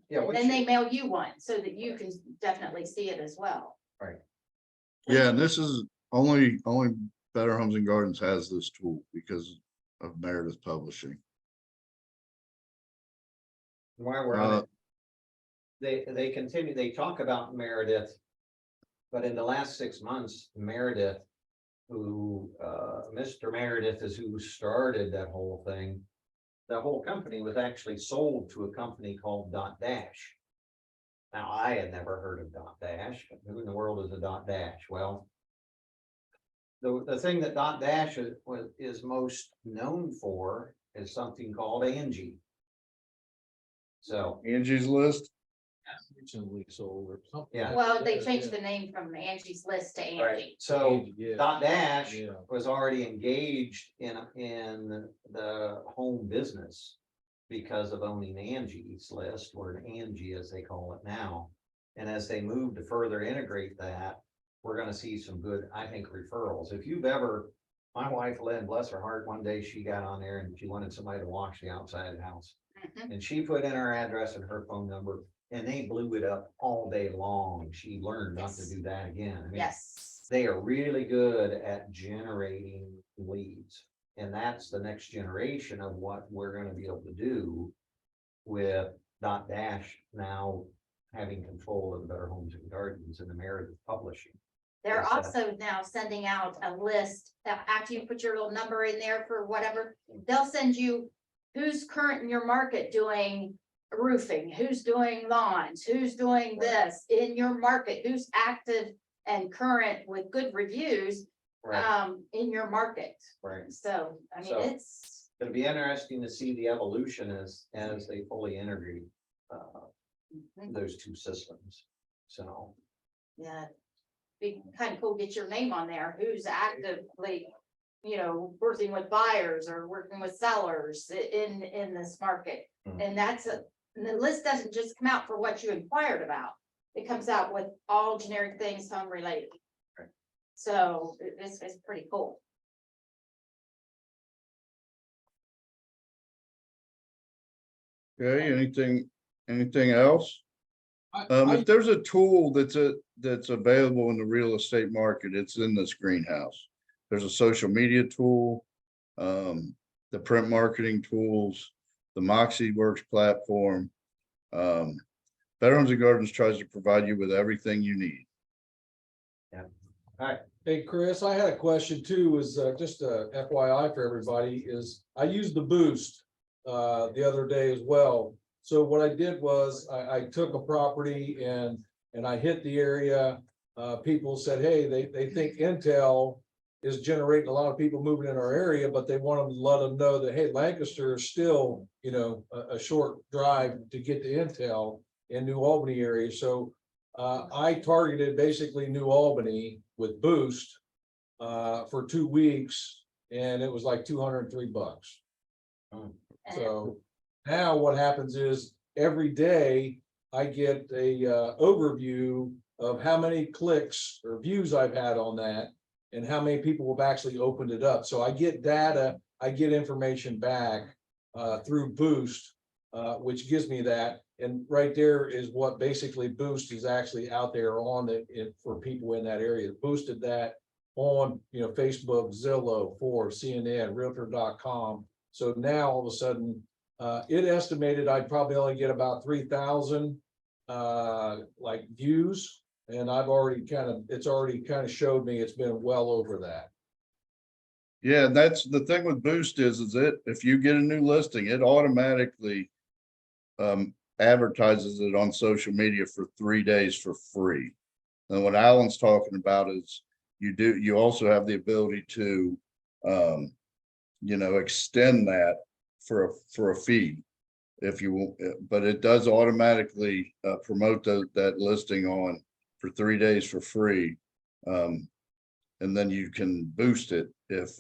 Yeah, And then they mail you one so that you can definitely see it as well. right. Yeah, and this is only Better Homes and Gardens has this tool because of Meredith Publishing. While we're on it, they continue, they talk about Meredith, but in the last 6 months, Meredith, who Mr. Meredith is who started that whole thing. The whole company was actually sold to a company called Dot Dash. Now, I had never heard of Dot Dash. Who in the world is a Dot Dash? Well, the thing that Dot Dash is most known for is something called Angie. So Angie's List. Recently sold or something. Yeah. Well, they changed the name from Angie's List to Angie. So Yeah. Dot Dash Yeah. was already engaged in the home business because of owning Angie's List, or Angie as they call it now. And as they move to further integrate that, we're gonna see some good, I think, referrals. If you've ever, my wife Lynn, bless her heart, one day she got on there and she wanted somebody to watch the outside of the house. Mhm. And she put in her address and her phone number, and they blew it up all day long. She learned not to do that again. I mean, Yes. they are really good at generating leads. And that's the next generation of what we're gonna be able to do with Dot Dash now having control of the Better Homes and Gardens and the Meredith Publishing. They're Yes, also now sending out a list that after you put your little number in there for whatever, they'll send you who's current in your market doing roofing, who's doing lawns, who's doing this in your market, who's active and current with good reviews in your market. Right. So, I mean, So- it's, It'll be interesting to see the evolution as they fully integrate those two systems. So, yeah, be kind of cool, get your name on there, who's actively, working with buyers or working with sellers in this market. Mhm. And and the list doesn't just come out for what you inquired about. It comes out with all generic things home related. Right. So it's pretty cool. Okay, anything else? If there's a tool that's available in the real estate market, it's in this greenhouse. There's a social media tool, the print marketing tools, the Moxi Works platform. Veterans and Gardens tries to provide you with everything you need. Hey, Chris, I had a question too, is just a FYI for everybody, is I used the Boost the other day as well. So what I did was I took a property and I hit the area. People said, hey, they think Intel is generating a lot of people moving in our area, but they want them to let them know that, hey, Lancaster is still, you know, a short drive to get to Intel in New Albany area. So I targeted basically New Albany with Boost for 2 weeks, and it was like $203. So now what happens is every day I get a overview of how many clicks or views I've had on that and how many people have actually opened it up. So I get data, I get information back through Boost, which gives me that. And right there is what basically Boost is actually out there on it for people in that area. Boosted that on, you know, Facebook, Zillow, Forbes, CNN, Realtor.com. So now all of a sudden, it estimated I'd probably only get about 3,000 like views, and it's already kind of showed me it's been well over that. Yeah, that's the thing with Boost is if you get a new listing, it automatically advertises it on social media for 3 days for free. And what Alan's talking about is you also have the ability to you know, extend that for a fee if you want, but it does automatically promote that listing on for 3 days for free. And then you can boost it if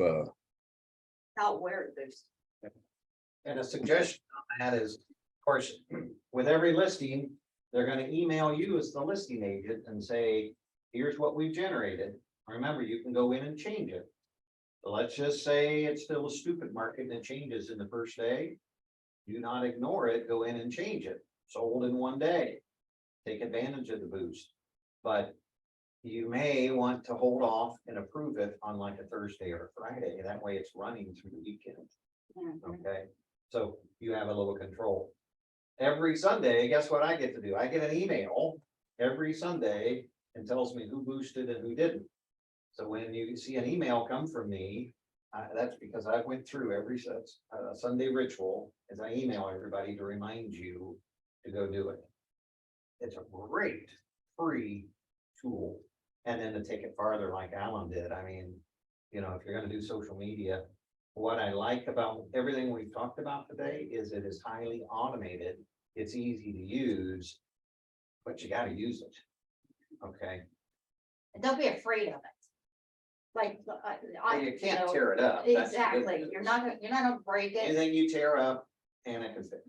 How, where it boosts. And a suggestion on that is, of course, with every listing, they're gonna email you as the listing agent and say, here's what we've generated. Remember, you can go in and change it. So let's just say it's still a stupid market and it changes in the first day. Do not ignore it, go in and change it. Sold in 1 day. Take advantage of the boost. But you may want to hold off and approve it on like a Thursday or a Friday. That way it's running through the weekend. Okay, so you have a little control. Every Sunday, guess what I get to do? I get an email every Sunday and tells me who boosted and who didn't. So when you see an email come from me, that's because I went through every Sunday ritual as I email everybody to remind you to go do it. It's a great free tool. And then to take it farther like Alan did, I mean, you know, if you're gonna do social media, what I like about everything we've talked about today is it is highly automated. It's easy to use, but you gotta use it. Okay, And don't be afraid of it. Like, you can't tear it up. That's the good exactly, news. you're not gonna break it. Anything you tear up, Anna can fix.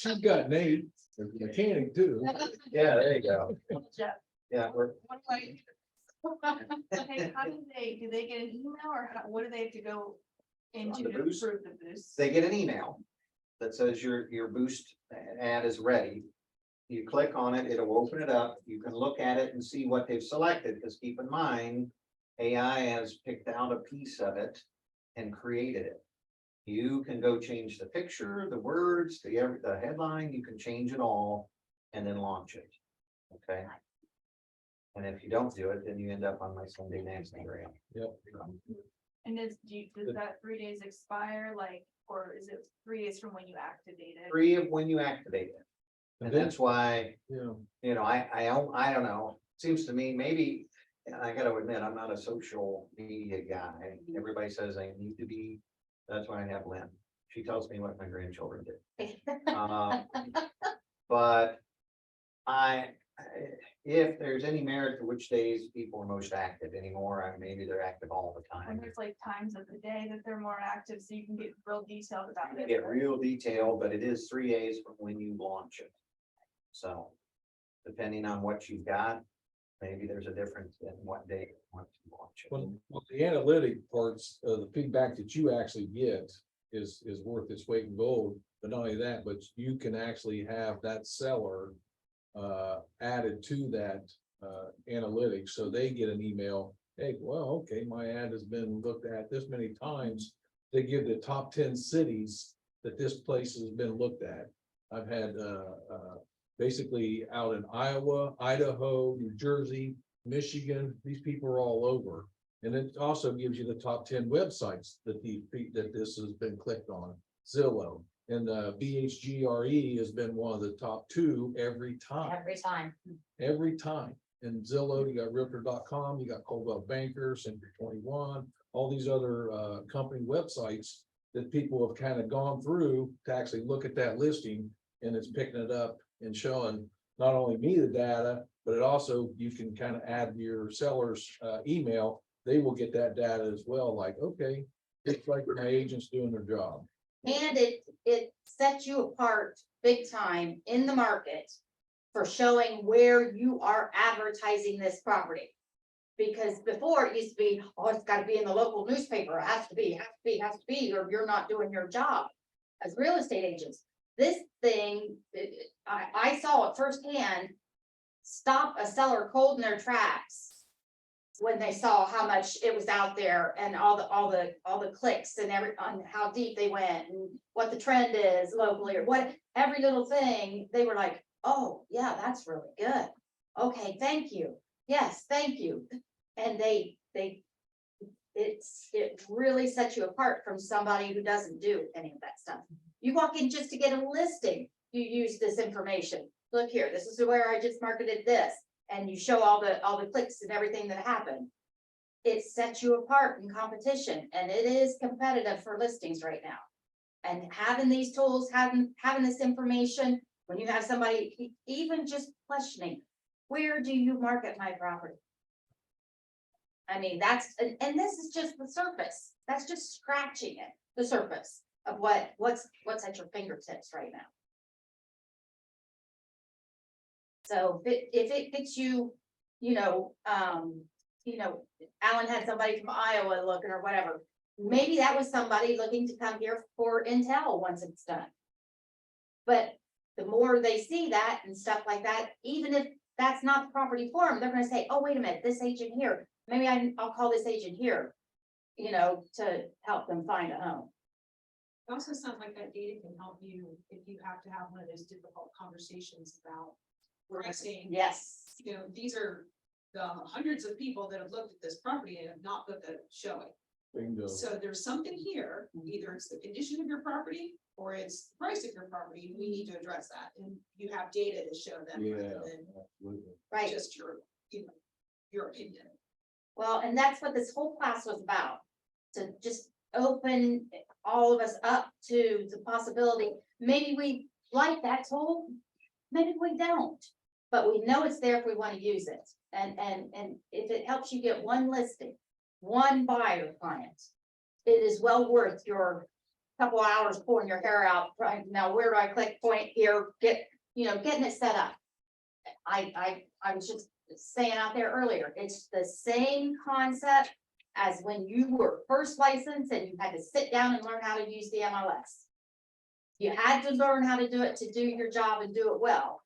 She's got Nate, the mechanic too. Yeah, there you go. Jeff, Yeah, we're, what do I? Hey, how do they get an email or what do they have to go into the to boost? approve the boost? they get an email that says your boost ad is ready. You click on it, it'll open it up. You can look at it and see what they've selected, because keep in mind, AI has picked out a piece of it and created it. You can go change the picture, the words, the headline, you can change it all and then launch it. Okay. And if you don't do it, then you end up on my Sunday Instagram. Yep. And does that 3 days expire, like, or is it 3 days from when you activate it? Free of when you activate it. And then- that's why, Yeah. you know, I don't know, seems to me, maybe, and I gotta admit, I'm not a social media guy. Everybody says I need to be, that's why I have Lynn. She tells me what my grandchildren did. But if there's any merit to which days people are most active anymore, maybe they're active all the And time. there's like times of the day that they're more active, so you can get real detailed about it. Get real detail, but it is 3 days from when you launch it. So depending on what you've got, maybe there's a difference in what day you want to launch it. Well, the analytic parts, the feedback that you actually get is worth its weight in gold. But not only that, but you can actually have that seller added to that analytics, so they get an email, hey, well, okay, my ad has been looked at this many times. They give the top 10 cities that this place has been looked at. I've had basically out in Iowa, Idaho, New Jersey, Michigan, these people are all over. And it also gives you the top 10 websites that that this has been clicked on, Zillow. And BHGRE has been one of the top 2 every time. Every time. And Zillow, you got Realtor.com, you got Coldwell Banker, Century 21, all these other company websites that people have kind of gone through to actually look at that listing, and it's picking it up and showing not only me the data, but it also, you can kind of add your seller's email. They will get that data as well, like, okay, it's like my agent's doing their job. And it sets you apart big time in the market for showing where you are advertising this property. Because before it used to be, oh, it's gotta be in the local newspaper, it has to be, or you're not doing your job as real estate agents. This thing, I saw it firsthand, stop a seller cold in their tracks when they saw how much it was out there and all the clicks and on how deep they went and what the trend is locally, or what, every little thing, they were like, oh, yeah, that's really good. Okay, thank you. Yes, thank you. And it really sets you apart from somebody who doesn't do any of that stuff. You walk in just to get a listing, you use this information. Look here, this is where I just marketed this. And you show all the clicks and everything that happened. It sets you apart in competition, and it is competitive for listings right now. And having these tools, having this information, when you have somebody even just questioning, where do you market my property? I mean, and this is just the surface. That's just scratching it, the surface of what's at your fingertips right now. So if it gets you, Alan had somebody from Iowa looking or whatever. Maybe that was somebody looking to come here for intel once it's done. But the more they see that and stuff like that, even if that's not the property for them, they're gonna say, oh, wait a minute, this agent here, maybe I'll call this agent here, to help them find a home. It also sounds like that data can help you if you have to have one of those difficult conversations about pricing. Yes. These are the hundreds of people that have looked at this property and have not looked at showing. Bingo. So there's something here, either it's the condition of your property or it's the price of your property. We need to address that, and you have data to show them Yeah, rather than absolutely. Right. just your opinion. Well, and that's what this whole class was about, to just open all of us up to the possibility. Maybe we like that tool, maybe we don't, but we know it's there if we want to use it. And if it helps you get one listing, one buyer client, it is well worth your couple hours pulling your hair out, right? Now, where do I click point here, getting it set up. I was just saying out there earlier, it's the same concept as when you were first licensed and you had to sit down and learn how to use the MLS. You had to learn how to do it to do your job and do it well.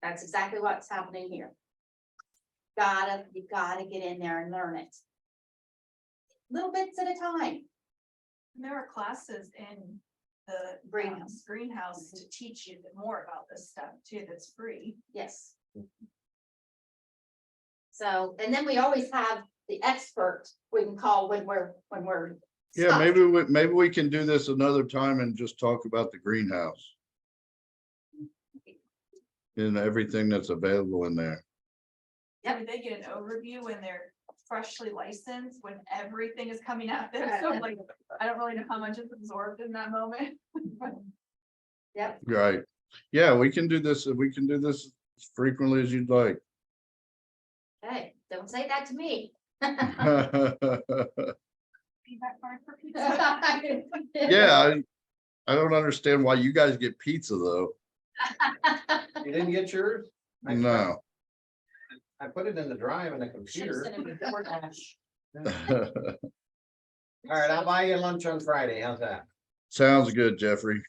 That's exactly what's happening here. You gotta get in there and learn it. Little bits at a time. There are classes in the greenhouse to teach you more about this stuff too, that's free. Yes. So, and then we always have the expert we can call when we're. Yeah, stuck. maybe we can do this another time and just talk about the greenhouse. And everything that's available in there. Yeah, they get an overview when they're freshly licensed, when everything is coming out there. So like, I don't really know how much is absorbed in that moment. Yep. Right. Yeah, we can do this. We can do this as frequently as you'd like. Hey, don't say that to me. Feedback card for pizza. Yeah, I don't understand why you guys get pizza though. You didn't get yours? No. I put it in the drive in the Should've computer. sent him a DoorDash. All right, I'll buy you lunch on Friday. How's that? Sounds good, Jeffrey.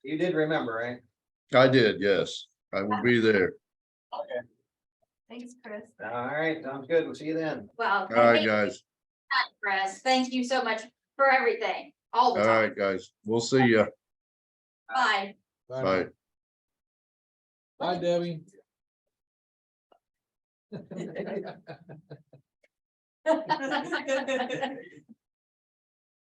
You did remember, right? I did, yes. I will be there. Thanks, Chris. All right, sounds good. We'll see you then. Well, All right, guys. Chris, thank you so much for everything, all the All time. right, guys. We'll see you. Bye. Bye. Bye, Debbie.